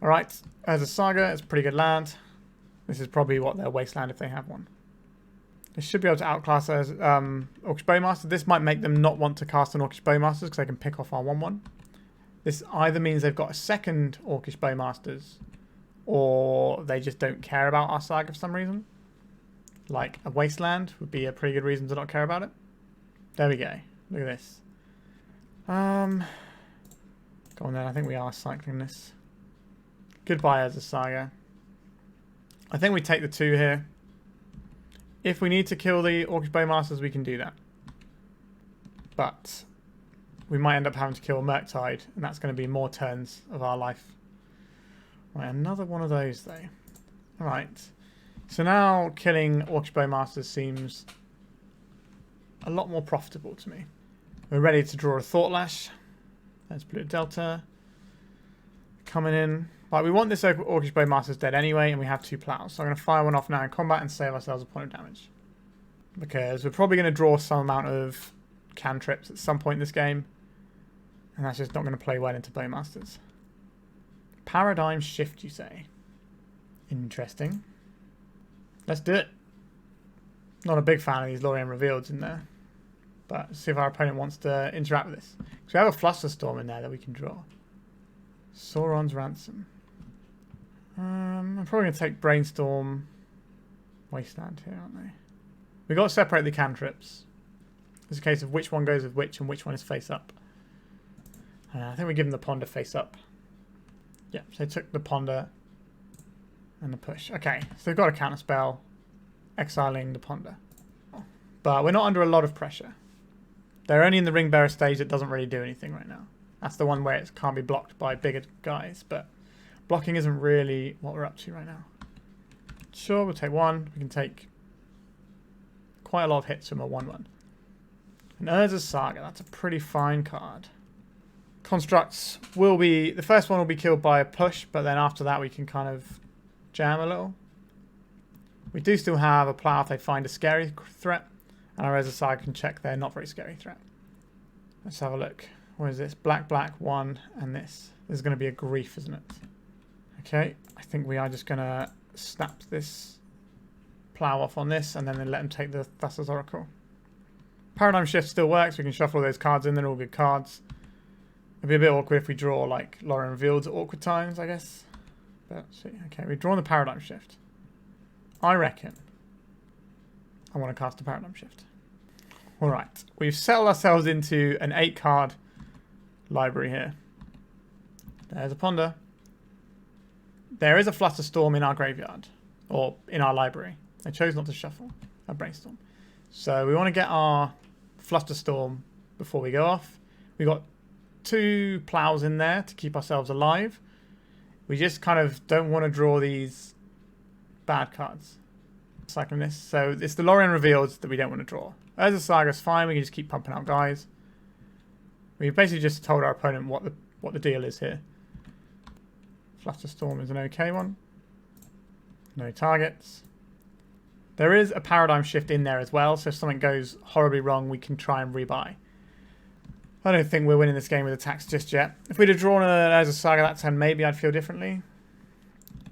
Alright, as a Saga, it's a pretty good land. This is probably what their Wasteland if they have one. They should be able to outclass as Orcish Bowmaster. This might make them not want to cast an Orcish Bowmasters because they can pick off our 1/1. This either means they've got a second Orcish Bowmasters, or they just don't care about our Saga for some reason. Like a Wasteland would be a pretty good reason to not care about it. There we go. Look at this. Go on then. I think we are cycling this. Goodbye as a Saga. I think we take the 2 here. If we need to kill the Orcish Bowmasters, we can do that. But we might end up having to kill Murktide, and that's going to be more turns of our life. Right, another one of those though. Alright. So now killing Orcish Bowmasters seems a lot more profitable to me. We're ready to draw a Thought Lash. There's Polluted Delta. Coming in. Like, we want this Orcish Bowmasters dead anyway, and we have 2 plows. So I'm going to fire one off now in combat and save ourselves a point of damage. Because we're probably going to draw some amount of cantrips at some point in this game. And that's just not going to play well into Bowmasters. Paradigm Shift, you say? Interesting. Let's do it. Not a big fan of these Lorien Revealeds in there. But let's see if our opponent wants to interact with this. So we have a Flusterstorm in there that we can draw. Sauron's Ransom. I'm probably going to take Brainstorm. Wasteland here, aren't they? We've got to separate the cantrips. It's a case of which one goes with which and which one is face up. I think we give them the Ponder face up. Yeah, so they took the Ponder and the push. Okay, so they've got a counter spell, exiling the Ponder. But we're not under a lot of pressure. They're only in the Ring Bearer stage that doesn't really do anything right now. That's the one where it can't be blocked by bigger guys, but blocking isn't really what we're up to right now. Sure, we'll take 1. We can take quite a lot of hits from a 1/1. And Urza's Saga, that's a pretty fine card. Constructs will be, the first one will be killed by a push, but then after that we can kind of jam a little. We do still have a plow if they find a scary threat, and our Urza's Saga can check their not very scary threat. Let's have a look. What is this? Black, black, 1, and this. This is going to be a grief, isn't it? Okay, I think we are just going to snap this plow off on this, and then let them take the Thassa's Oracle. Paradigm Shift still works. We can shuffle all those cards in. They're all good cards. It'd be a bit awkward if we draw like Lorien Revealed at awkward times, I guess. But let's see. Okay, we've drawn the Paradigm Shift. I reckon I want to cast a Paradigm Shift. Alright, we've settled ourselves into an 8-card library here. There's a Ponder. There is a Flusterstorm in our graveyard, or in our library. I chose not to shuffle a Brainstorm. So we want to get our Flusterstorm before we go off. We've got 2 plows in there to keep ourselves alive. We just kind of don't want to draw these bad cards. Cycling this. So it's the Lorien Revealed that we don't want to draw. Urza Saga's fine. We can just keep pumping out guys. We've basically just told our opponent what the deal is here. Flusterstorm is an okay one. No targets. There is a Paradigm Shift in there as well, so if something goes horribly wrong, we can try and rebuy. I don't think we're winning this game with attacks just yet. If we'd have drawn an Urza Saga that turn, maybe I'd feel differently.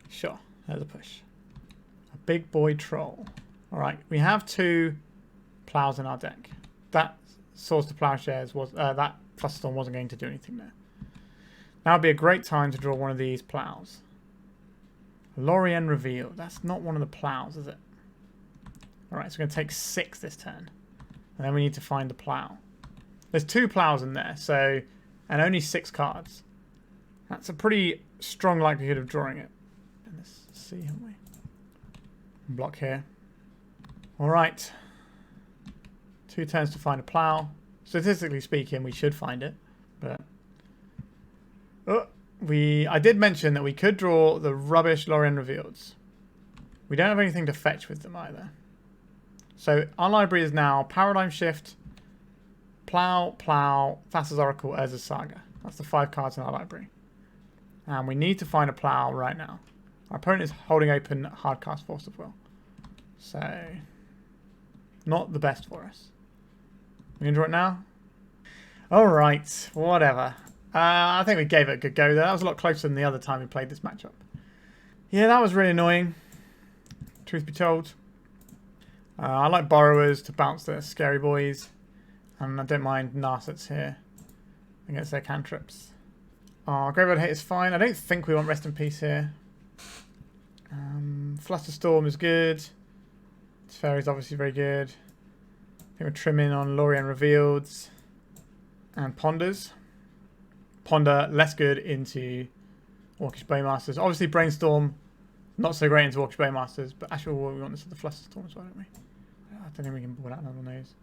Sure, there's a push. A big boy troll. Alright, we have 2 plows in our deck. That Swords to Plowshares was that Flusterstorm wasn't going to do anything there. Now would be a great time to draw one of these plows. Lorien Revealed. That's not one of the plows, is it? Alright, so we're going to take 6 this turn. And then we need to find the plow. There's 2 plows in there, so, and only 6 cards. That's a pretty strong likelihood of drawing it. Let's see, haven't we? Block here. Alright. 2 turns to find a plow. Statistically speaking, we should find it, but I did mention that we could draw the rubbish Lorien Revealeds. We don't have anything to fetch with them either. So our library is now Paradigm Shift, Plow, Plow, Thassa's Oracle, Urza's Saga. That's the 5 cards in our library. And we need to find a plow right now. Our opponent is holding open Hardcast Force of Will. So, not the best for us. We can draw it now? Alright, whatever. I think we gave it a good go there. That was a lot closer than the other time we played this matchup. Yeah, that was really annoying. Truth be told. I like Borrowers to bounce their scary boys. And I don't mind Narsets here against their cantrips. Graveyard Hit is fine. I don't think we want Rest in Peace here. Flusterstorm is good. Teferi is obviously very good. I think we're trimming on Lorien Revealeds and Ponders. Ponder less good into Orcish Baymasters. Obviously Brainstorm not so great into Orcish Baymasters, but actually we want this at the Flusterstorm as well, don't we? I don't think we can board out another nose.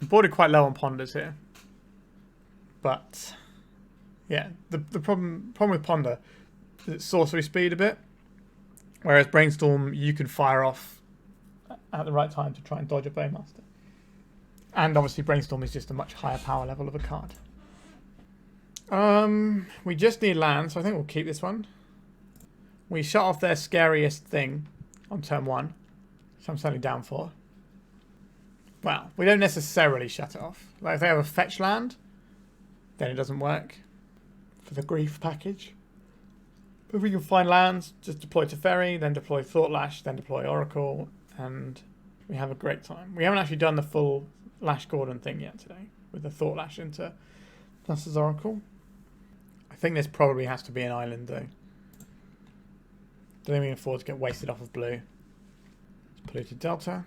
Boarded quite low on Ponders here. But yeah, the problem with Ponder is it's sorcery speed a bit. Whereas Brainstorm you can fire off at the right time to try and dodge a Baymaster. And obviously Brainstorm is just a much higher power level of a card. We just need land, so I think we'll keep this one. We shut off their scariest thing on turn 1, so I'm certainly down for. Well, we don't necessarily shut it off. Like if they have a fetch land, then it doesn't work for the grief package. But if we can find lands, just deploy Teferi, then deploy Thought Lash, then deploy Oracle, and we have a great time. We haven't actually done the full Lash Gordon thing yet today, with the Thought Lash into Thassa's Oracle. I think this probably has to be an island though. Don't think we can afford to get wasted off of blue. It's Polluted Delta.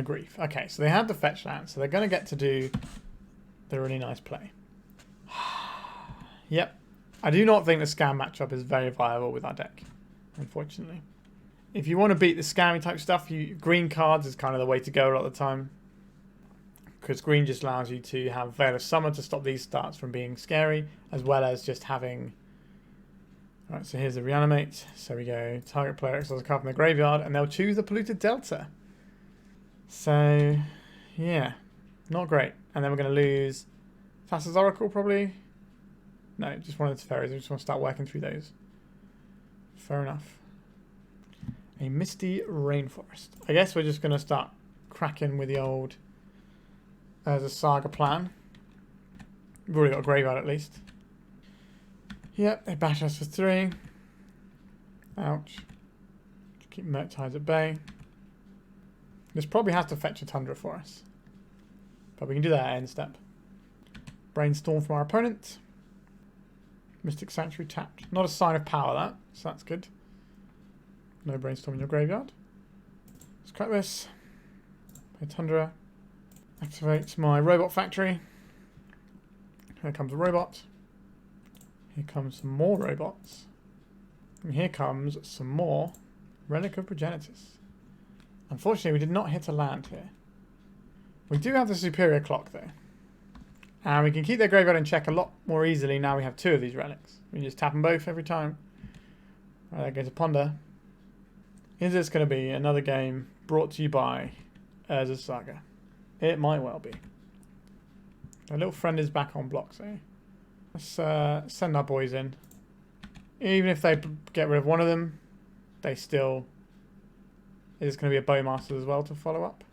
Grief. Okay, so they have the fetch land, so they're going to get to do the really nice play. Yep. I do not think the scam matchup is very viable with our deck, unfortunately. If you want to beat the scammy type stuff, green cards is kind of the way to go a lot of the time. Because green just allows you to have Veil of Summer to stop these starts from being scary, as well as just having Right, so here's the reanimate. So we go target player exiles a card from the graveyard, and they'll choose the Polluted Delta. So, yeah, not great. And then we're going to lose Thassa's Oracle, probably. No, just one of the Teferis. I just want to start working through those. Fair enough. A Misty Rainforest. I guess we're just going to start cracking with the old as a Saga plan. We've already got a graveyard at least. Yep, they bash us for 3. Ouch. Keep Murktides at bay. This probably has to fetch a Tundra for us. But we can do that at end step. Brainstorm from our opponent. Mystic Sanctuary tapped. Not a sign of power that, so that's good. No Brainstorm in your graveyard. Let's crack this. Play Tundra. Activate my robot factory. Here comes a robot. Here comes some more robots. And here comes some more Relic of Progenitus. Unfortunately, we did not hit a land here. We do have the superior clock though. And we can keep their graveyard in check a lot more easily now we have 2 of these relics. We can just tap them both every time. Right, there goes a Ponder. Is this going to be another game brought to you by Urza Saga? It might well be. Our little friend is back on block, so let's send our boys in. Even if they get rid of one of them, they still... Is going to be a Bowmaster as well to follow up?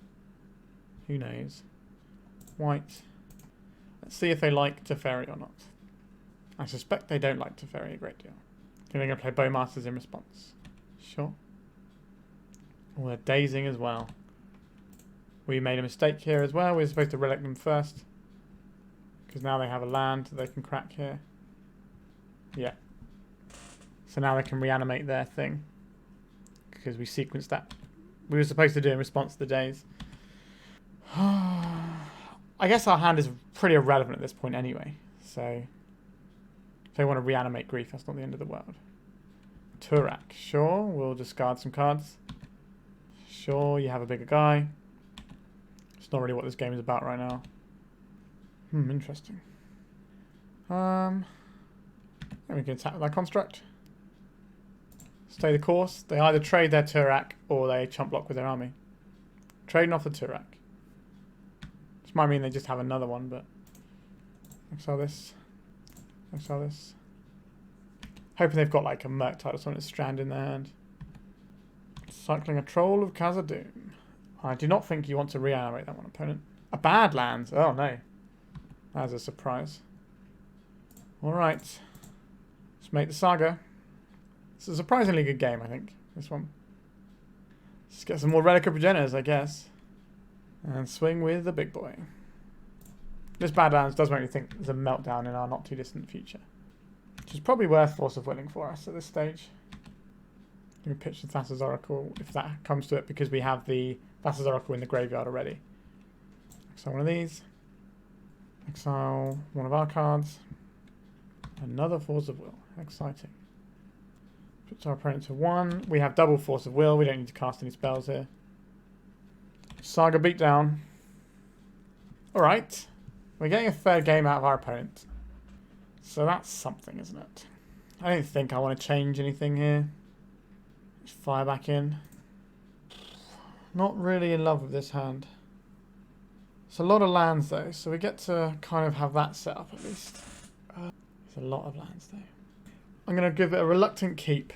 Who knows? White. Let's see if they like Teferi or not. I suspect they don't like Teferi a great deal. I think they're going to play Bowmasters in response. Sure. Oh, they're dazing as well. We made a mistake here as well. We were supposed to relic them first. Because now they have a land that they can crack here. Yeah. So now they can reanimate their thing. Because we sequenced that. We were supposed to do in response to the daze. I guess our hand is pretty irrelevant at this point anyway. So if they want to reanimate Grief, that's not the end of the world. Turak. Sure, we'll discard some cards. Sure, you have a bigger guy. It's not really what this game is about right now. Interesting. And we can attack with our construct. Stay the course. They either trade their Turak or they chump block with their army. Trading off the Turak. This might mean they just have another one, but... Exile this. Exile this. Hoping they've got like a Murktide or something, Strand in their hand. Cycling a Troll of Khazad-dûm. I do not think you want to reanimate that one, opponent. A bad land. Oh no. That's a surprise. Alright. Let's make the Saga. It's a surprisingly good game, I think, this one. Let's get some more Relic of Progenitus, I guess. And swing with the big boy. This Badlands does make me think there's a meltdown in our not too distant future. Which is probably worth Force of Willing for us at this stage. We can pitch the Thassa's Oracle if that comes to it, because we have the Thassa's Oracle in the graveyard already. Exile one of these. Exile one of our cards. Another Force of Will. Exciting. Puts our opponent to 1. We have double Force of Will. We don't need to cast any spells here. Saga beatdown. Alright. We're getting a third game out of our opponent. So that's something, isn't it? I don't think I want to change anything here. Let's fire back in. Not really in love with this hand. It's a lot of lands though, so we get to kind of have that set up at least. It's a lot of lands though. I'm going to give it a reluctant keep.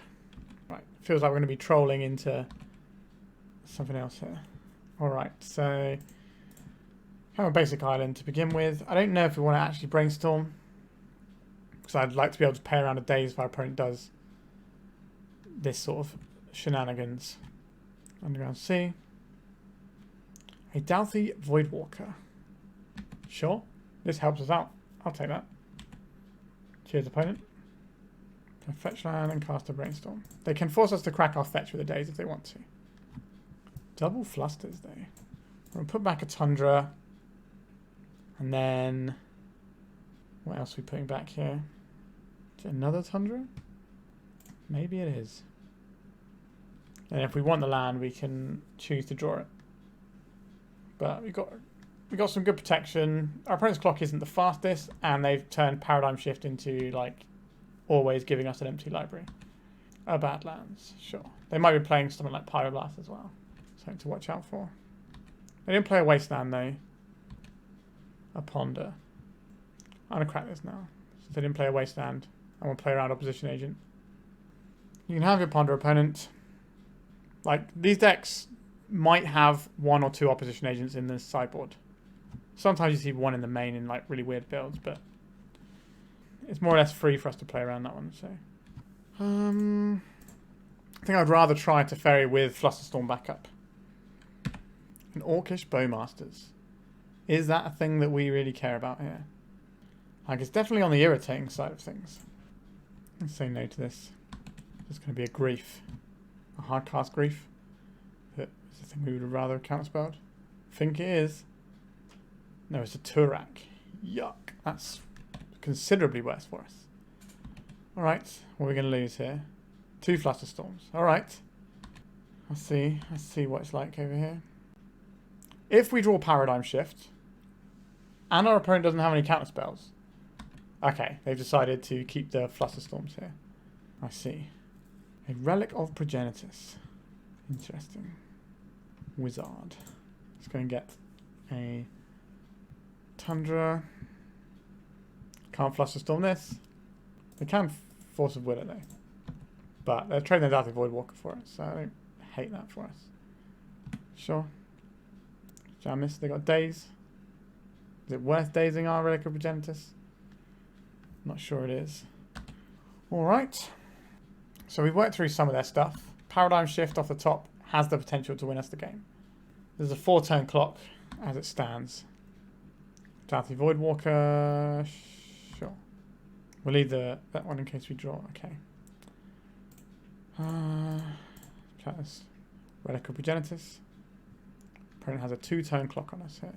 Right, feels like we're going to be trolling into something else here. Alright, so have a basic island to begin with. I don't know if we want to actually brainstorm, because I'd like to be able to play around a daze if our opponent does this sort of shenanigans. Underground Sea. A Dalthy Voidwalker. Sure, this helps us out. I'll take that. Cheers, opponent. Can fetch land and cast a Brainstorm. They can force us to crack our fetch with a daze if they want to. Double Flusters though. We'll put back a Tundra. And then... What else are we putting back here? Is it another Tundra? Maybe it is. And if we want the land, we can choose to draw it. But we got some good protection. Our opponent's clock isn't the fastest, and they've turned Paradigm Shift into like always giving us an empty library. Badlands, sure. They might be playing something like Pyroblast as well. Something to watch out for. They didn't play a Wasteland though. A Ponder. I'm going to crack this now. Since they didn't play a Wasteland, I want to play around Opposition Agent. You can have your Ponder opponent. Like, these decks might have 1 or 2 Opposition Agents in the sideboard. Sometimes you see one in the main in like really weird builds, but it's more or less free for us to play around that one. So, I think I'd rather try Teferi with Flusterstorm backup. An Orcish Bowmasters. Is that a thing that we really care about here? Like, it's definitely on the irritating side of things. Let's say no to this. It's going to be a grief. A hard cast grief. That is the thing we would rather have counterspelled. I think it is. No, it's a Turak. Yuck. That's considerably worse for us. Alright, what are we going to lose here? 2 Flusterstorms. Alright. Let's see what it's like over here. If we draw Paradigm Shift, and our opponent doesn't have any counterspells. Okay, they've decided to keep the Flusterstorms here. I see. A Relic of Progenitus. Interesting. Wizard. Let's go and get a Tundra. Can't Flusterstorm this. They can Force of Will it though. But they're trading their Dark Voidwalker for it, so I don't hate that for us. Sure. Jamis, they got Daze. Is it worth dazing our Relic of Progenitus? Not sure it is. Alright. So we've worked through some of their stuff. Paradigm Shift off the top has the potential to win us the game. There's a 4-turn clock as it stands. Darthy Voidwalker. Sure. We'll leave that one in case we draw. Okay. Try this. Relic of Progenitus. Opponent has a 2-turn clock on us here.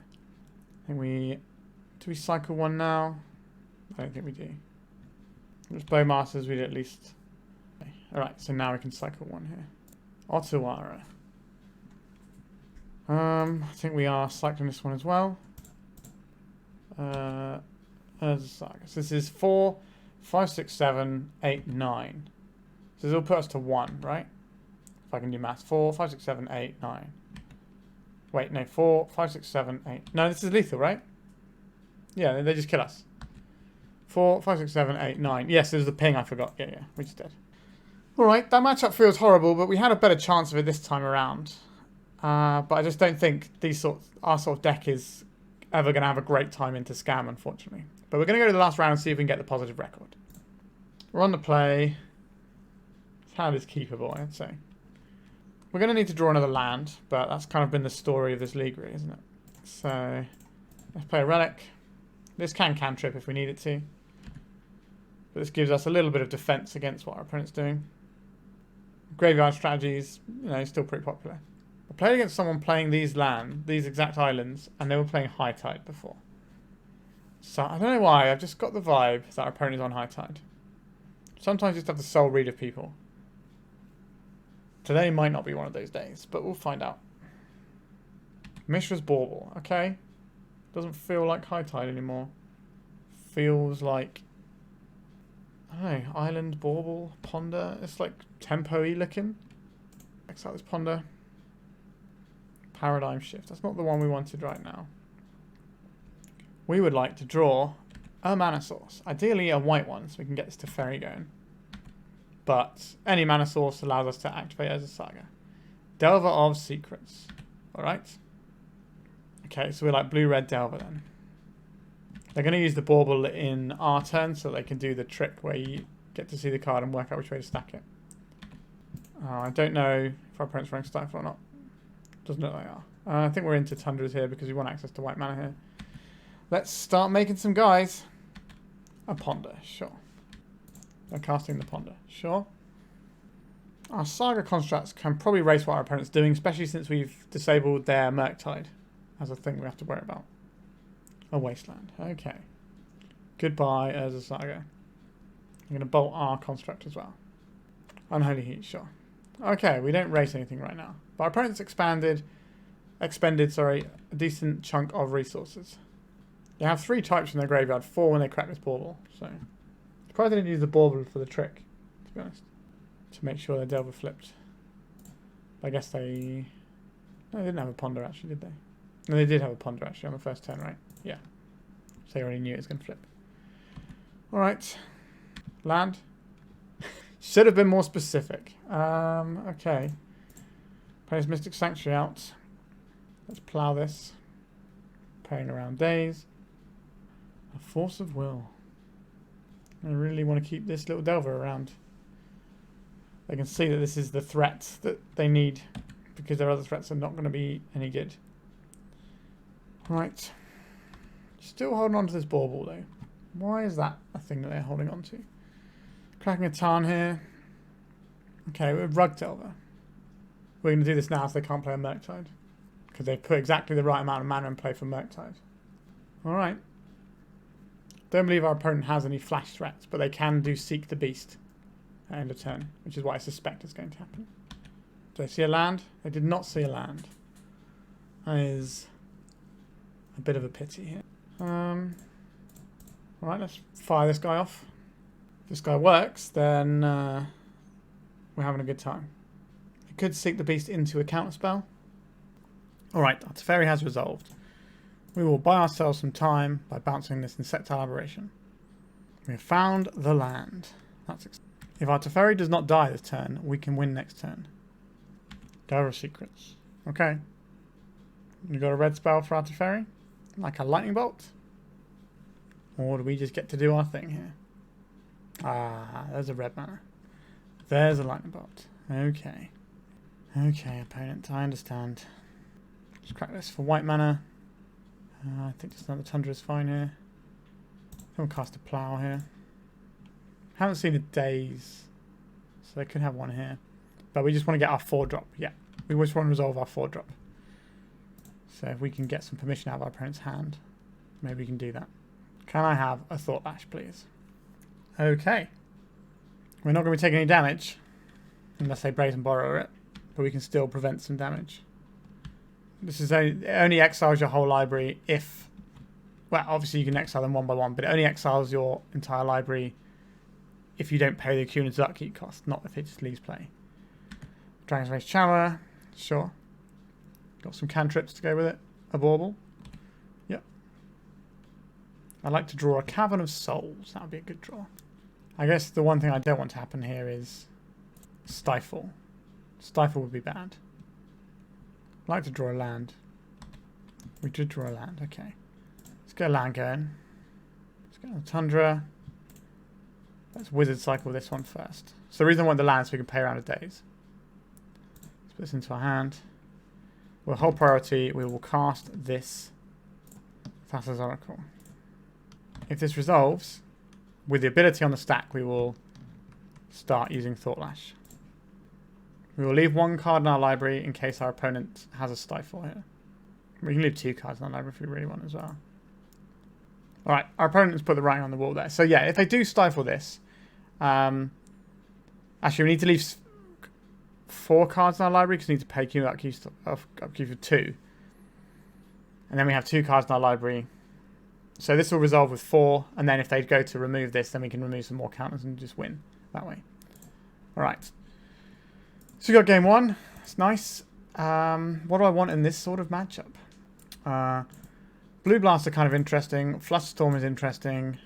I think do we cycle one now? I don't think we do. If it's Bowmasters, we'd at least. Okay. Alright, so now we can cycle one here. Otawara. I think we are cycling this one as well. Urza Saga. So this is 4, 5, 6, 7, 8, 9. So this will put us to 1, right? If I can do maths. 4, 5, 6, 7, 8, 9. Wait, no, 4, 5, 6, 7, 8. No, this is lethal, right? Yeah, they just kill us. 4, 5, 6, 7, 8, 9. Yes, there's the ping I forgot. Yeah, we just did. Alright, that matchup feels horrible, but we had a better chance of it this time around. But I just don't think our sort of deck is ever going to have a great time into Scam, unfortunately. But we're going to go to the last round and see if we can get the positive record. We're on the play. This hand is keepable, I'd say. We're going to need to draw another land, but that's kind of been the story of this league, really, isn't it? So, let's play a Relic. This can cantrip if we need it to. But this gives us a little bit of defense against what our opponent's doing. Graveyard strategies, still pretty popular. I played against someone playing these exact islands, and they were playing High Tide before. So, I don't know why, I've just got the vibe that our opponent is on High Tide. Sometimes you just have the soul read of people. Today might not be one of those days, but we'll find out. Mishra's Bauble, okay. Doesn't feel like High Tide anymore. Feels like, I don't know, Island Bauble, Ponder. It's like tempo-y looking. Exile this Ponder. Paradigm Shift. That's not the one we wanted right now. We would like to draw a mana source. Ideally a white one, so we can get this Teferi going. But any mana source allows us to activate as a Saga. Delver of Secrets. Alright. Okay, so we're like blue-red Delver then. They're going to use the Bauble in our turn so they can do the trick where you get to see the card and work out which way to stack it. I don't know if our opponent's running Stifle or not. Doesn't look like they are. I think we're into Tundras here because we want access to white mana here. Let's start making some guys. A Ponder, sure. They're casting the Ponder, sure. Our Saga constructs can probably race what our opponent's doing, especially since we've disabled their Murktide as a thing we have to worry about. A Wasteland, okay. Goodbye, Urza Saga. I'm going to bolt our construct as well. Unholy Heat, sure. Okay, we don't race anything right now. But our opponent's expended a decent chunk of resources. They have 3 types in their graveyard, 4 when they crack this Bauble, so Surprised they didn't use the bauble for the trick, to be honest. To make sure their Delver flipped. But I guess they... No, they didn't have a ponder actually, did they? No, they did have a ponder actually on the first turn, right? Yeah. So they already knew it was going to flip. Alright. Land. Should have been more specific. Okay. Plays Mystic Sanctuary out. Let's plow this. Playing around days. A Force of Will. I really want to keep this little Delver around. They can see that this is the threat that they need, because their other threats are not going to be any good. Right. Still holding on to this bauble though. Why is that a thing that they're holding on to? Cracking a Tarn here. Okay, we're Rug Delver. We're going to do this now so they can't play a Murktide, because they've put exactly the right amount of mana in play for Murktide. Alright. Don't believe our opponent has any flash threats, but they can do Seek the Beast at end of turn, which is what I suspect is going to happen. Do they see a land? They did not see a land. That is a bit of a pity here. Alright, let's fire this guy off. If this guy works, then we're having a good time. We could Seek the Beast into a counterspell. Alright, our Teferi has resolved. We will buy ourselves some time by bouncing this Insectile Aberration. We have found the land. That's if our Teferi does not die this turn, we can win next turn. Delver of Secrets. Okay. You got a red spell for our Teferi? Like a Lightning Bolt? Or do we just get to do our thing here? Ah, there's a red mana. There's a Lightning Bolt. Okay. Okay, opponent, I understand. Let's crack this for white mana. I think just another Tundra is fine here. We'll cast a Plow here. Haven't seen a Daze, so they could have one here. But we just want to get our 4-drop. Yeah, we just want to resolve our 4-drop. So if we can get some permission out of our opponent's hand, maybe we can do that. Can I have a Thought Lash, please? Okay. We're not going to be taking any damage, unless they Brazen Borrower it, but we can still prevent some damage. This is only, it only exiles your whole library if... Well, obviously you can exile them one by one, but it only exiles your entire library if you don't pay the accumulated upkeep cost, not if it just leaves play. Dragon's Rage Shower, sure. Got some cantrips to go with it. A bauble. Yep. I'd like to draw a Cavern of Souls. That would be a good draw. I guess the one thing I don't want to happen here is Stifle. Stifle would be bad. I'd like to draw a land. We did draw a land, okay. Let's get a land going. Let's get a Tundra. Let's Wizard Cycle this one first. So the reason I want the land is so we can pay around a days. Let's put this into our hand. We'll hold priority. We will cast this Thassa's Oracle. If this resolves, with the ability on the stack, we will start using Thought Lash. We will leave one card in our library in case our opponent has a Stifle here. We can leave 2 cards in our library if we really want as well. Alright, our opponent has put the writing on the wall there. So yeah, if they do Stifle this, actually we need to leave 4 cards in our library because we need to pay upkeep for 2. And then we have 2 cards in our library. So this will resolve with 4, and then if they go to remove this, then we can remove some more counters and just win that way. Alright. So we got game 1. That's nice. What do I want in this sort of matchup? Blue Blast are kind of interesting. Flusterstorm is interesting.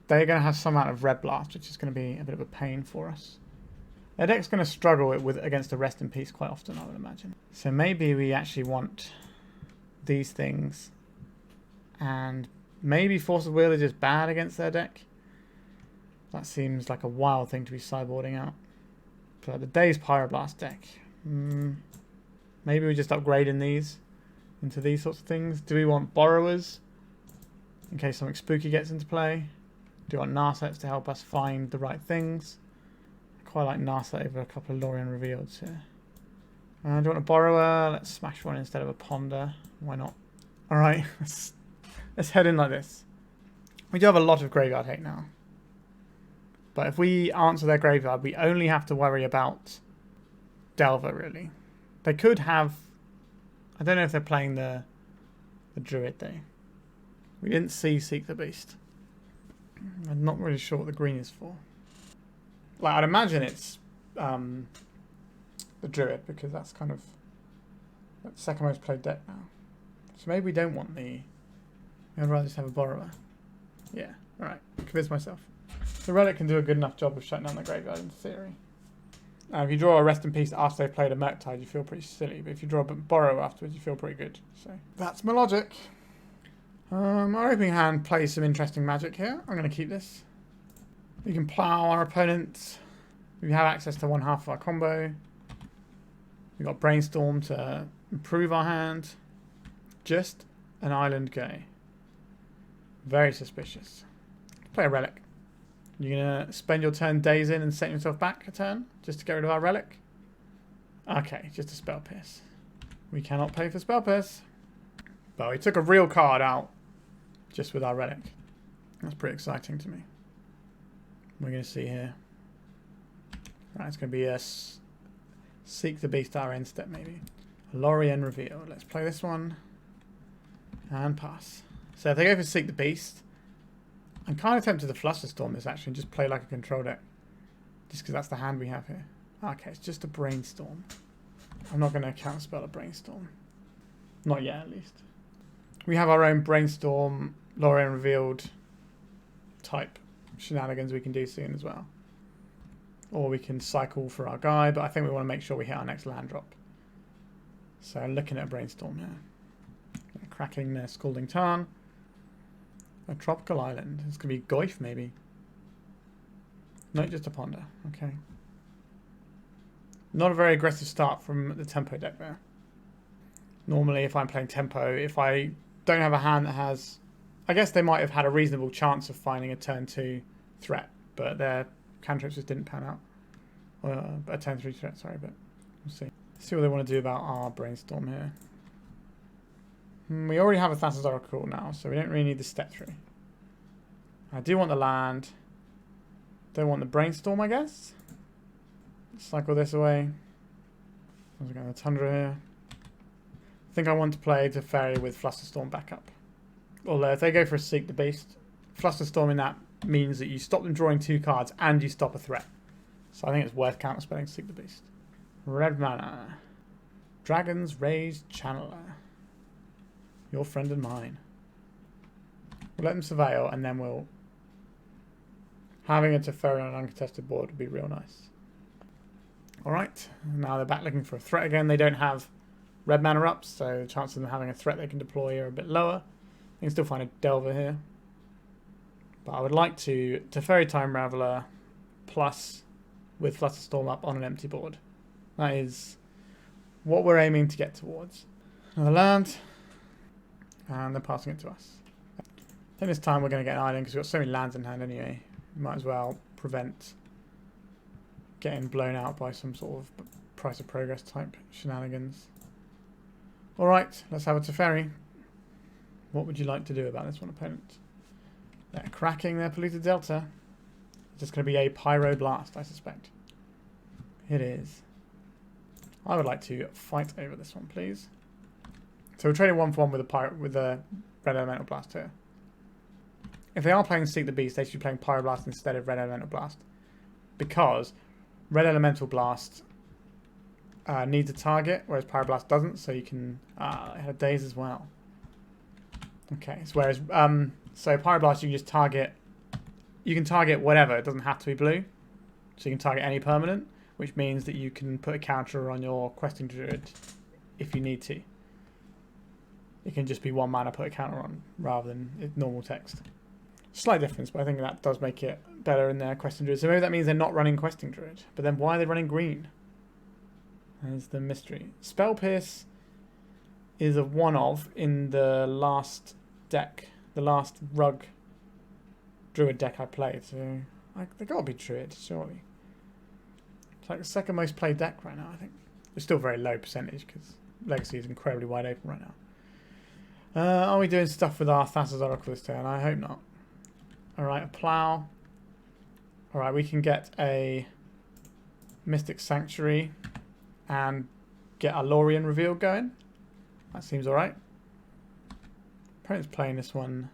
They're going to have some amount of Red Blast, which is going to be a bit of a pain for us. Their deck's going to struggle against a Rest in Peace quite often, I would imagine. So maybe we actually want these things. And maybe Force of Will is just bad against their deck. That seems like a wild thing to be sideboarding out. But the Daze Pyroblast deck. Maybe we just upgrading these into these sorts of things. Do we want Borrowers in case something spooky gets into play? Do we want Narsets to help us find the right things? I quite like Narset over a couple of Lorien Revealeds here. Do you want a Borrower? Let's smash one instead of a Ponder. Why not? Alright, let's head in like this. We do have a lot of graveyard hate now. But if we answer their graveyard, we only have to worry about Delver, really. They could have... I don't know if they're playing the Druid, though. We didn't see Seek the Beast. I'm not really sure what the green is for. Like, I'd imagine it's the Druid, because that's kind of the second most played deck now. So maybe we don't want the... I'd rather just have a Borrower. Yeah, alright. Convince myself. The Relic can do a good enough job of shutting down the graveyard in theory. If you draw a Rest in Peace after they've played a Murktide, you feel pretty silly. But if you draw a Borrower afterwards, you feel pretty good. So that's my logic. Our opening hand plays some interesting magic here. I'm going to keep this. We can plow our opponents. We have access to one half of our combo. We've got Brainstorm to improve our hand. Just an island go. Very suspicious. Play a Relic. You're going to spend your turn dazing and setting yourself back a turn just to get rid of our Relic? Okay, just a Spell Pierce. We cannot pay for Spell Pierce. But we took a real card out just with our Relic. That's pretty exciting to me. We're going to see here. Right, it's going to be a Seek the Beast our end step maybe. Lorien Revealed. Let's play this one. And pass. So if they go for Seek the Beast, I'm kind of tempted to Flusterstorm this actually and just play like a control deck. Just because that's the hand we have here. Okay, it's just a Brainstorm. I'm not going to counterspell a Brainstorm. Not yet, at least. We have our own Brainstorm, Lorien Revealed type shenanigans we can do soon as well. Or we can cycle for our guy, but I think we want to make sure we hit our next land drop. So looking at a Brainstorm here. Cracking their Scalding Tarn. A tropical island. It's going to be Goyf, maybe. No, just a Ponder. Okay. Not a very aggressive start from the tempo deck there. Normally, if I'm playing tempo, if I don't have a hand that has... I guess they might have had a reasonable chance of finding a turn 2 threat, but their cantrips just didn't pan out. A turn 3 threat, sorry, but we'll see. Let's see what they want to do about our Brainstorm here. We already have a Thassa's Oracle now, so we don't really need the step through. I do want the land. Don't want the Brainstorm, I guess. Cycle this away. I'm going to Tundra here. I think I want to play Teferi with Flusterstorm backup. Although if they go for a Seek the Beast, Flusterstorming that means that you stop them drawing 2 cards and you stop a threat. So I think it's worth counterspelling Seek the Beast. Red mana. Dragon's Rage Channeler. Your friend and mine. We'll let them surveil and then we'll... Having a Teferi on an uncontested board would be real nice. Alright, now they're back looking for a threat again. They don't have red mana ups, so the chances of them having a threat they can deploy are a bit lower. They can still find a Delver here. But I would like to Teferi Time Raveler plus with Flusterstorm up on an empty board. That is what we're aiming to get towards. Another land. And they're passing it to us. I think this time we're going to get an island because we've got so many lands in hand anyway. We might as well prevent getting blown out by some sort of price of progress type shenanigans. Alright, let's have a Teferi. What would you like to do about this one, opponent? They're cracking their Polluted Delta. It's just going to be a Pyroblast, I suspect. It is. I would like to fight over this one, please. So we're trading 1 for 1 with a Red Elemental Blast here. If they are playing Seek the Beast, they should be playing Pyroblast instead of Red Elemental Blast. Because Red Elemental Blast needs a target, whereas Pyroblast doesn't, so you can have days as well. Okay, so whereas so Pyroblast you can just target, you can target whatever, it doesn't have to be blue. So you can target any permanent, which means that you can put a counter on your Questing Druid if you need to. It can just be 1 mana, put a counter on, rather than normal text. Slight difference, but I think that does make it better in their Questing Druid. So maybe that means they're not running Questing Druid. But then why are they running green? There's the mystery. Spell Pierce is a one-of in the last deck. The last Rug Druid deck I played. So they got to be Druid, surely. It's like the second most played deck right now, I think. It's still very low percentage because Legacy is incredibly wide open right now. Are we doing stuff with our Thassa's Oracle this turn? I hope not. Alright, a Plow. Alright, we can get a Mystic Sanctuary and get our Lorien Revealed going. That seems alright. Opponent's playing this one.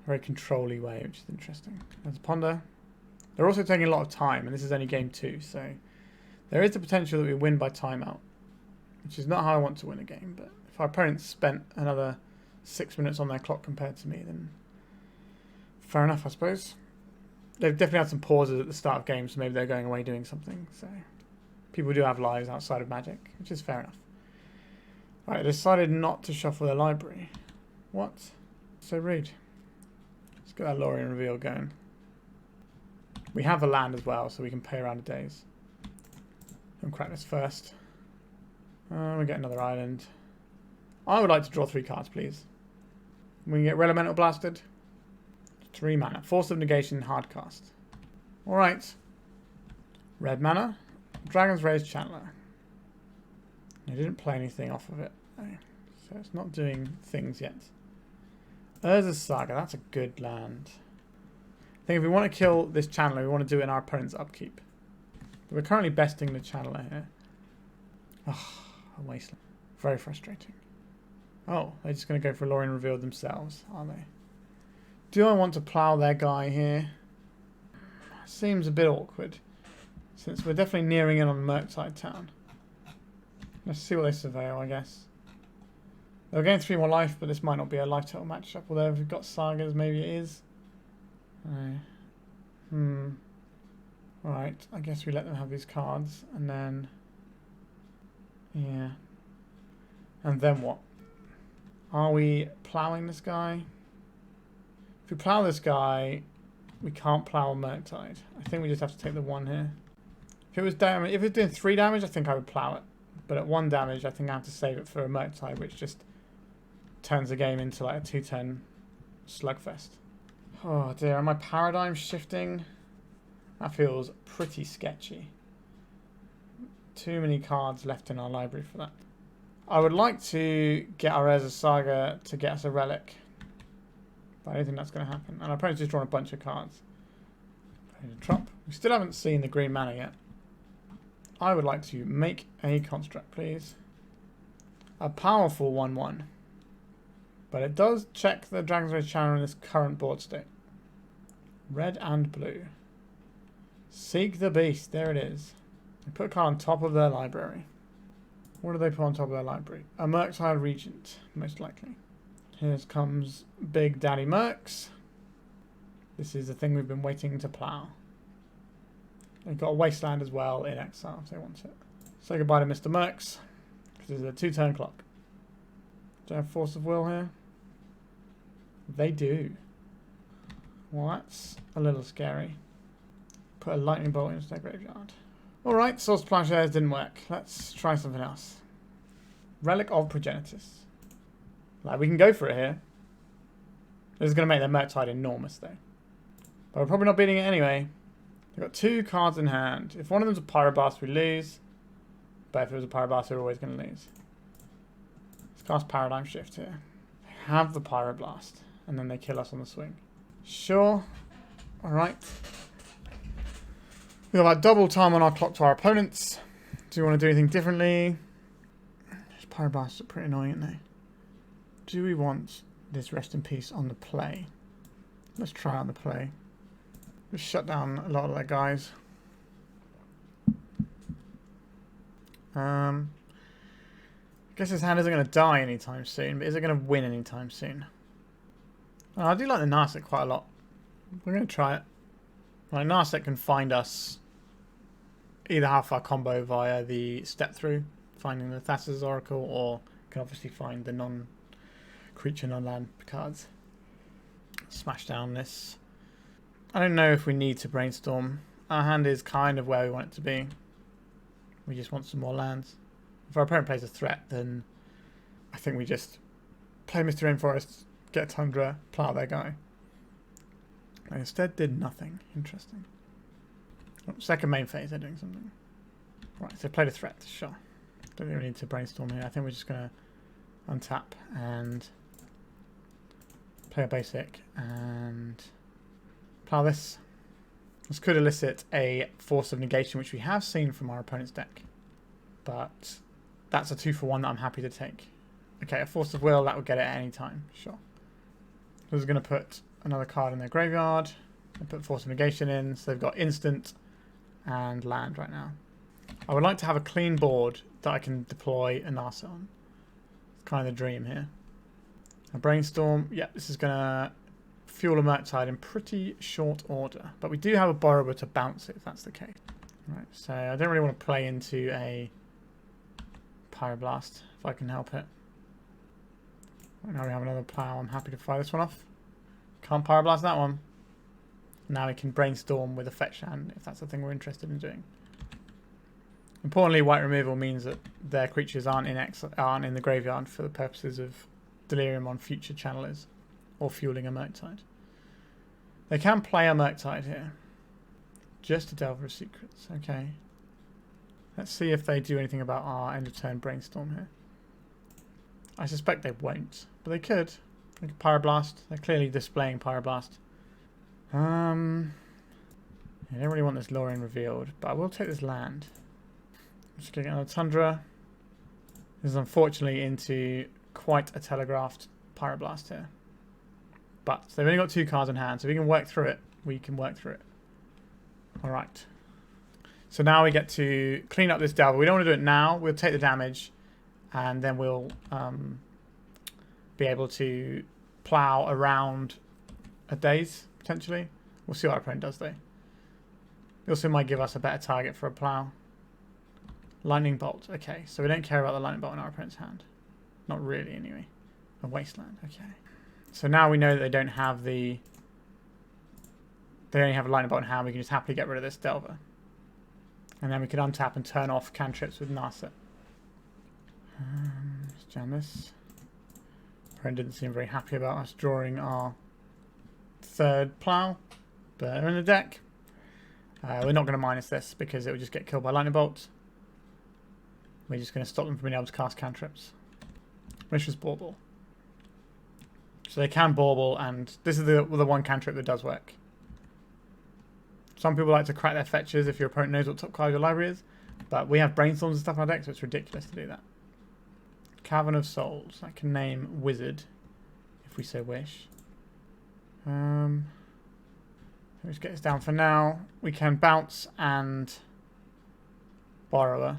very control-y way, which is interesting. There's a ponder. They're also taking a lot of time, and this is only game 2, so there is the potential that we win by timeout, which is not how I want to win a game, but if our opponents spent another 6 minutes on their clock compared to me, then fair enough, I suppose. They've definitely had some pauses at the start of games, so maybe they're going away doing something, so people do have lives outside of Magic, which is fair enough. Right, they decided not to shuffle their library. What? So rude. Let's get that Lorien Revealed going. We have a land as well, so we can pay around the days. And crack this first. We get another island. I would like to draw 3 cards, please. We can get Elemental Blasted. 3 mana. Force of Negation, hard cast. Alright. Red mana. Dragon's Rage Channeler. They didn't play anything off of it, so it's not doing things yet. Urza Saga, that's a good land. I think if we want to kill this channeler, we want to do it in our opponent's upkeep. But we're currently besting the channeler here. Oh, a wasteland. Very frustrating. Oh, they're just going to go for Lorien Revealed themselves, are they? Do I want to plow their guy here? Seems a bit awkward, since we're definitely nearing in on Murktide Town. Let's see what they surveil, I guess. They're getting 3 more life, but this might not be a life total matchup. Although if we've got Sagas, maybe it is. Alright, I guess we let them have these cards, and then... yeah. And then what? Are we ploughing this guy? If we plough this guy, we can't plough a Murktide. I think we just have to take the 1 here. If it was damage, if it was doing 3 damage, I think I would plough it. But at 1 damage, I think I have to save it for a Murktide, which just turns the game into like a 2-turn slugfest. Oh dear, am my paradigm shifting? That feels pretty sketchy. Too many cards left in our library for that. I would like to get our Urza Saga to get us a relic, but I don't think that's going to happen. And our opponent's just drawn a bunch of cards. Trump. We still haven't seen the green mana yet. I would like to make a construct, please. A powerful 1/1. But it does check the Dragon's Rage Channel in this current board state. Red and blue. Seek the Beast. There it is. They put a card on top of their library. What do they put on top of their library? A Murktide Regent, most likely. Here comes Big Daddy Mercs. This is the thing we've been waiting to plough. They've got a Wasteland as well in exile if they want it. Say goodbye to Mr. Mercs, because this is a 2-turn clock. Do they have Force of Will here? They do. Well, that's a little scary. Put a Lightning Bolt into their graveyard. Alright, Source Plowshares didn't work. Let's try something else. Relic of Progenitus. Like, we can go for it here. This is going to make their Murktide enormous, though. But we're probably not beating it anyway. They've got 2 cards in hand. If one of them's a Pyroblast, we lose. But if it was a Pyroblast, we're always going to lose. Let's cast Paradigm Shift here. They have the Pyroblast, and then they kill us on the swing. Sure. Alright. We've got about double time on our clock to our opponents. Do we want to do anything differently? These Pyroblasts are pretty annoying, aren't they? Do we want this Rest in Peace on the play? Let's try on the play. Just shut down a lot of their guys. I guess his hand isn't going to die anytime soon, but is it going to win anytime soon? Oh, I do like the Narset quite a lot. We're going to try it. Like, Narset can find us either half our combo via the step through, finding the Thassa's Oracle, or can obviously find the non-creature, non-land cards. Smash down this. I don't know if we need to Brainstorm. Our hand is kind of where we want it to be. We just want some more lands. If our opponent plays a threat, then I think we just play Misty Rainforest, get a Tundra, plow their guy. They instead did nothing. Interesting. Oh, second main phase, they're doing something. Right, so played a threat, sure. Don't think we need to Brainstorm here. I think we're just going to untap and play a basic and plow this. This could elicit a Force of Negation, which we have seen from our opponent's deck. But that's a 2-for-1 that I'm happy to take. Okay, a Force of Will, that would get it at any time, sure. This is going to put another card in their graveyard. They put Force of Negation in, so they've got instant and land right now. I would like to have a clean board that I can deploy a Narset on. It's kind of the dream here. A Brainstorm, yeah, this is going to fuel a Murktide in pretty short order. But we do have a Borrower to bounce it, if that's the case. Right, so I don't really want to play into a Pyroblast, if I can help it. Right, now we have another Plow. I'm happy to fire this one off. Can't Pyroblast that one. Now we can Brainstorm with a fetch hand, if that's the thing we're interested in doing. Importantly, white removal means that their creatures aren't in the graveyard for the purposes of Delirium on future channelers or fueling a Murktide. They can play a Murktide here. Just a Delver of Secrets. Okay. Let's see if they do anything about our end of turn Brainstorm here. I suspect they won't, but they could. They could Pyroblast. They're clearly displaying Pyroblast. I don't really want this Lorien Revealed, but I will take this land. I'm just going to get another Tundra. This is unfortunately into quite a telegraphed Pyroblast here. But they've only got 2 cards in hand, so if we can work through it, we can work through it. Alright. So now we get to clean up this Delver. We don't want to do it now. We'll take the damage, and then we'll be able to plow around a daze, potentially. We'll see what our opponent does, though. It also might give us a better target for a plow. Lightning Bolt. Okay, so we don't care about the Lightning Bolt in our opponent's hand. Not really, anyway. A Wasteland. Okay. So now we know that they don't have the... They only have a Lightning Bolt in hand. We can just happily get rid of this Delver. And then we can untap and turn off cantrips with Narset. Let's jam this. Opponent didn't seem very happy about us drawing our 3rd plow. But they're in the deck. We're not going to minus this because it would just get killed by Lightning Bolts. We're just going to stop them from being able to cast cantrips. Mishra's Bauble. So they can Bauble, and this is the one cantrip that does work. Some people like to crack their fetches if your opponent knows what top card your library is, but we have Brainstorms and stuff in our deck, so it's ridiculous to do that. Cavern of Souls. I can name Wizard, if we so wish. Let's get this down for now. We can bounce and Borrower.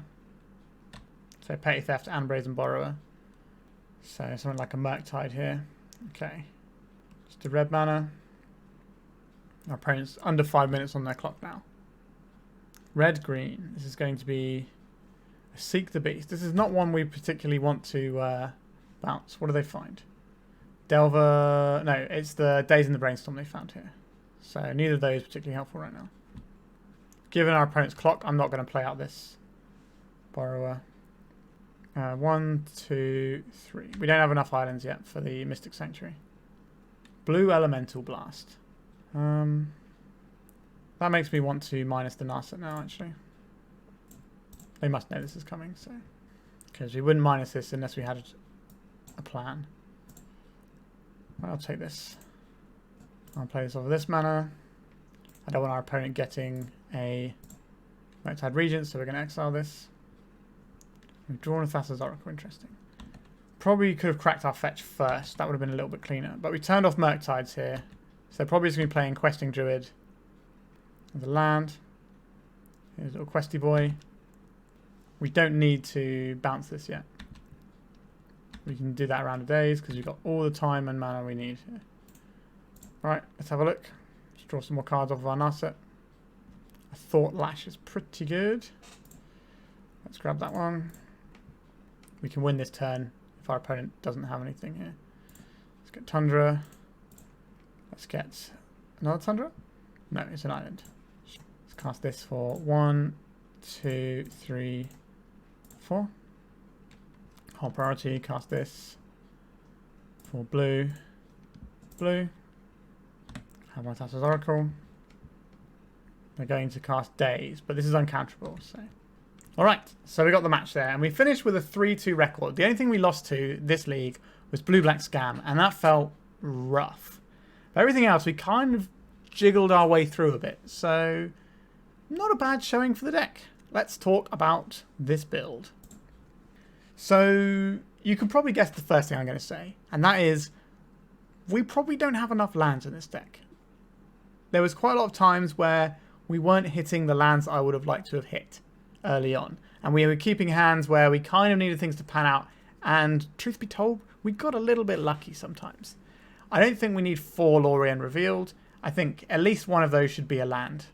So Petty Theft and Brazen Borrower. So something like a Murktide here. Okay. Just a red mana. Our opponent's under 5 minutes on their clock now. Red, green. This is going to be a Seek the Beast. This is not one we particularly want to bounce. What do they find? Delver... No, it's the Daze in the Brainstorm they found here. So neither of those particularly helpful right now. Given our opponent's clock, I'm not going to play out this Borrower. 1, 2, 3. We don't have enough islands yet for the Mystic Sanctuary. Blue Elemental Blast. That makes me want to minus the Narset now, actually. They must know this is coming, so... Because we wouldn't minus this unless we had a plan. I'll take this. I'll play this over this mana. I don't want our opponent getting a Murktide Regent, so we're going to exile this. We've drawn a Thassa's Oracle, interesting. Probably could have cracked our fetch first. That would have been a little bit cleaner. But we turned off Murktides here. So they're probably just going to be playing Questing Druid. The land. Here's a little Questy Boy. We don't need to bounce this yet. We can do that around a days because we've got all the time and mana we need here. Right, let's have a look. Let's draw some more cards off of our Narset. A Thought Lash is pretty good. Let's grab that one. We can win this turn if our opponent doesn't have anything here. Let's get Tundra. Let's get another Tundra. No, it's an island. Let's cast this for 1, 2, 3, 4. Whole priority, cast this for blue. Blue. Have my Thassa's Oracle. We're going to cast Daze, but this is uncounterable, so... Alright, so we got the match there, and we finished with a 3-2 record. The only thing we lost to this league was Blue-Black Scam, and that felt rough. But everything else, we kind of jiggled our way through a bit, so not a bad showing for the deck. Let's talk about this build. So you can probably guess the first thing I'm going to say, and that is we probably don't have enough lands in this deck. There was quite a lot of times where we weren't hitting the lands I would have liked to have hit early on. And we were keeping hands where we kind of needed things to pan out. And truth be told, we got a little bit lucky sometimes. I don't think we need 4 Lorien Revealed. I think at least one of those should be a land.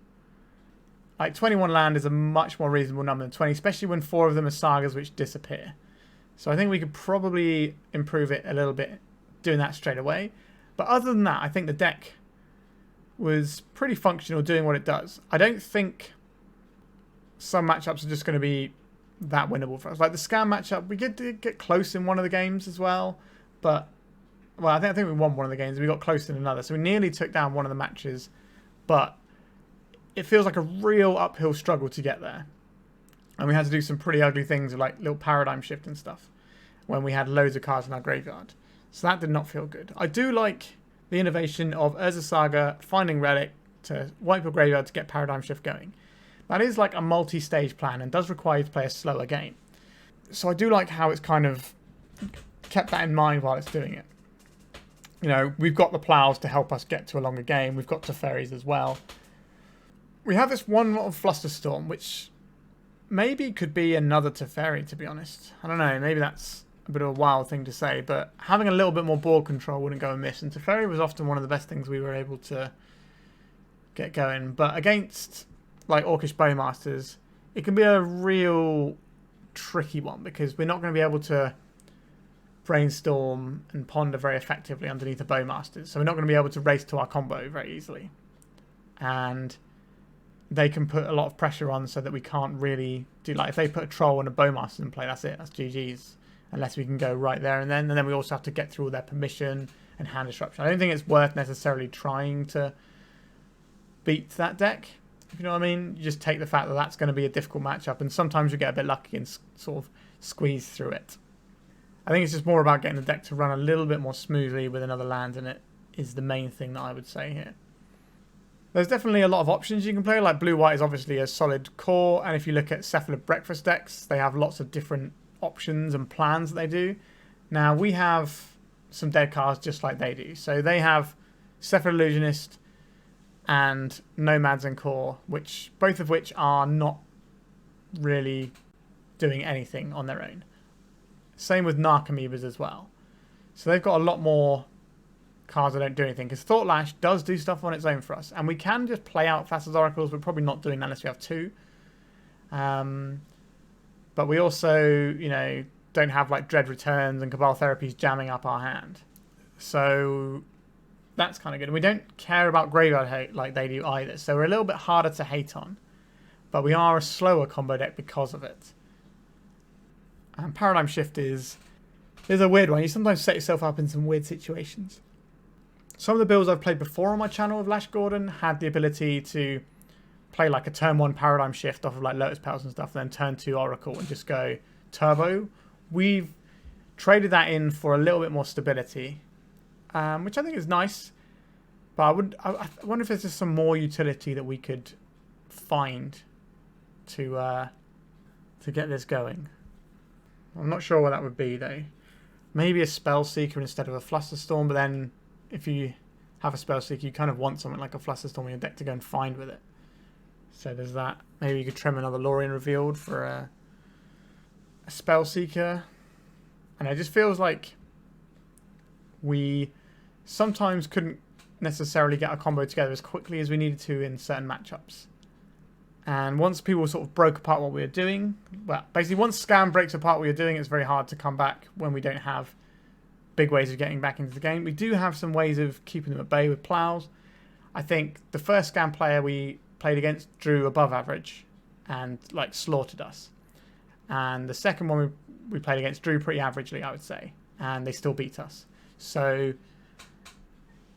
Like 21 land is a much more reasonable number than 20, especially when 4 of them are Sagas which disappear. So I think we could probably improve it a little bit doing that straight away. But other than that, I think the deck was pretty functional doing what it does. I don't think some matchups are just going to be that winnable for us. Like the Scam matchup, we did get close in one of the games as well. But, well, I think we won one of the games. We got close in another. So we nearly took down one of the matches. But it feels like a real uphill struggle to get there. And we had to do some pretty ugly things like little paradigm shift and stuff when we had loads of cards in our graveyard. So that did not feel good. I do like the innovation of Urza Saga finding Relic to wipe your graveyard to get paradigm shift going. That is like a multi-stage plan and does require you to play a slower game. So I do like how it's kind of kept that in mind while it's doing it. You know, we've got the plows to help us get to a longer game. We've got Teferis as well. We have this one lot of Flusterstorm, which maybe could be another Teferi, to be honest. I don't know, maybe that's a bit of a wild thing to say, but having a little bit more board control wouldn't go amiss, and Teferi was often one of the best things we were able to get going. But against, like, Orcish Bowmasters, it can be a real tricky one, because we're not going to be able to brainstorm and ponder very effectively underneath the Bowmasters, so we're not going to be able to race to our combo very easily. And they can put a lot of pressure on so that we can't really do, like, if they put a troll and a bowmaster in play, that's it, that's GG's, unless we can go right there and then we also have to get through all their permission and hand disruption. I don't think it's worth necessarily trying to beat that deck, if you know what I mean. You just take the fact that that's going to be a difficult matchup, and sometimes you get a bit lucky and sort of squeeze through it. I think it's just more about getting the deck to run a little bit more smoothly with another land in it is the main thing that I would say here. There's definitely a lot of options you can play. Like blue-white is obviously a solid core, and if you look at Cephalid Breakfast decks, they have lots of different options and plans that they do. Now, we have some dead cards just like they do. So they have Cephalid Illusionist and Nomads and Core, both of which are not really doing anything on their own. Same with Narcomoebas as well. So they've got a lot more cards that don't do anything, because Thought Lash does do stuff on its own for us, and we can just play out Thassa's Oracles. We're probably not doing that unless we have 2. But we also, you know, don't have like Dread Returns and Cabal Therapies jamming up our hand. So that's kind of good. And we don't care about graveyard hate like they do either. So we're a little bit harder to hate on, but we are a slower combo deck because of it. And Paradigm Shift is a weird one. You sometimes set yourself up in some weird situations. Some of the builds I've played before on my channel with Lash Gordon had the ability to play like a turn 1 Paradigm Shift off of like Lotus Petals and stuff, and then turn 2 Oracle and just go turbo. We've traded that in for a little bit more stability, which I think is nice. But I wonder if there's just some more utility that we could find to get this going. I'm not sure what that would be though. Maybe a Spell Seeker instead of a Flusterstorm, but then if you have a Spell Seeker, you kind of want something like a Flusterstorm in your deck to go and find with it. So there's that. Maybe you could trim another Lorien Revealed for a Spell Seeker. And it just feels like we sometimes couldn't necessarily get a combo together as quickly as we needed to in certain matchups. And once people sort of broke apart what we were doing, well, basically once Scam breaks apart what you're doing, it's very hard to come back when we don't have big ways of getting back into the game. We do have some ways of keeping them at bay with plows. I think the first Scam player we played against drew above average and like slaughtered us. And the second one we played against drew pretty averagely, I would say, and they still beat us. So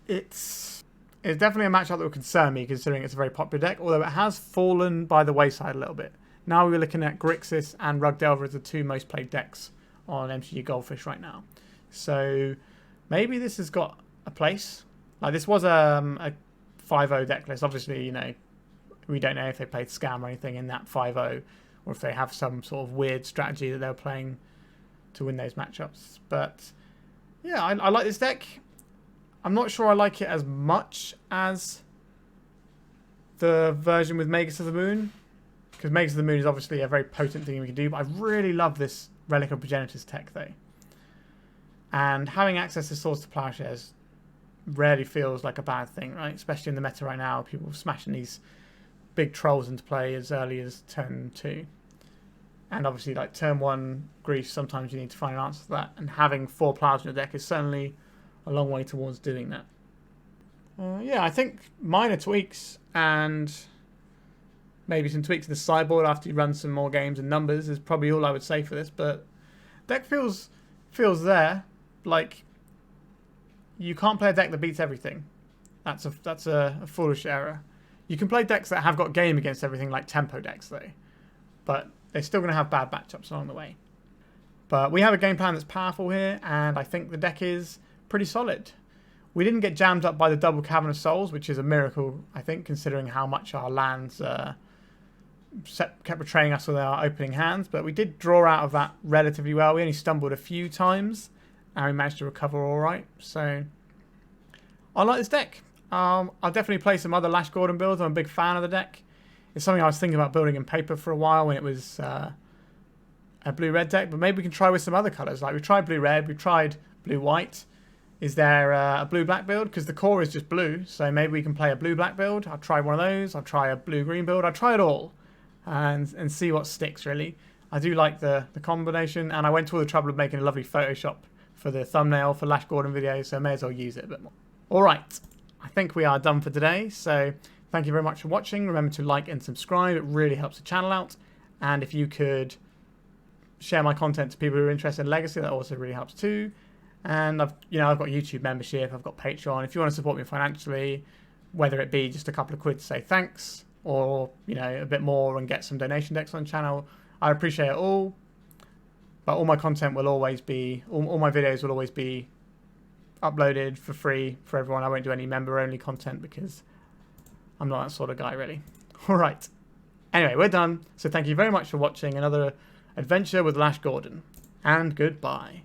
it's definitely a matchup that would concern me, considering it's a very popular deck, although it has fallen by the wayside a little bit. Now we're looking at Grixis and Rug Delver as the 2 most played decks on MTG Goldfish right now. So maybe this has got a place. Like this was a 5-0 deck list. Obviously, you know, we don't know if they played Scam or anything in that 5-0, or if they have some sort of weird strategy that they're playing to win those matchups. But yeah, I like this deck. I'm not sure I like it as much as the version with Magus of the Moon, because Magus of the Moon is obviously a very potent thing we can do, but I really love this Relic of Progenitus tech though. And having access to Swords to Plowshares rarely feels like a bad thing, right? Especially in the meta right now, people smashing these big trolls into play as early as turn 2. And obviously, like turn 1 Grease, sometimes you need to find an answer to that. And having 4 plows in your deck is certainly a long way towards doing that. Yeah, I think minor tweaks and maybe some tweaks in the sideboard after you run some more games and numbers is probably all I would say for this. But deck feels there. Like, you can't play a deck that beats everything. That's a foolish error. You can play decks that have got game against everything, like tempo decks though, but they're still going to have bad matchups along the way. But we have a game plan that's powerful here, and I think the deck is pretty solid. We didn't get jammed up by the double Cavern of Souls, which is a miracle, I think, considering how much our lands kept betraying us with our opening hands. But we did draw out of that relatively well. We only stumbled a few times, and we managed to recover all right. So I like this deck. I'll definitely play some other Lash Gordon builds. I'm a big fan of the deck. It's something I was thinking about building in paper for a while when it was a blue-red deck, but maybe we can try with some other colours. Like, we tried blue-red, we tried blue-white. Is there a blue-black build? Because the core is just blue, so maybe we can play a blue-black build. I'll try one of those. I'll try a blue-green build. I'll try it all and see what sticks, really. I do like the combination, and I went to all the trouble of making a lovely Photoshop for the thumbnail for Lash Gordon video, so I may as well use it a bit more. All right, I think we are done for today, so thank you very much for watching. Remember to like and subscribe. It really helps the channel out. And if you could share my content to people who are interested in Legacy, that also really helps too. And I've got YouTube membership, I've got Patreon. If you want to support me financially, whether it be just a couple of quid to say thanks, or a bit more and get some donation decks on the channel, I appreciate it all. But all my content will always be, all my videos will always be uploaded for free for everyone. I won't do any member-only content because I'm not that sort of guy, really. All right. Anyway, we're done. So thank you very much for watching another adventure with Lash Gordon. And goodbye.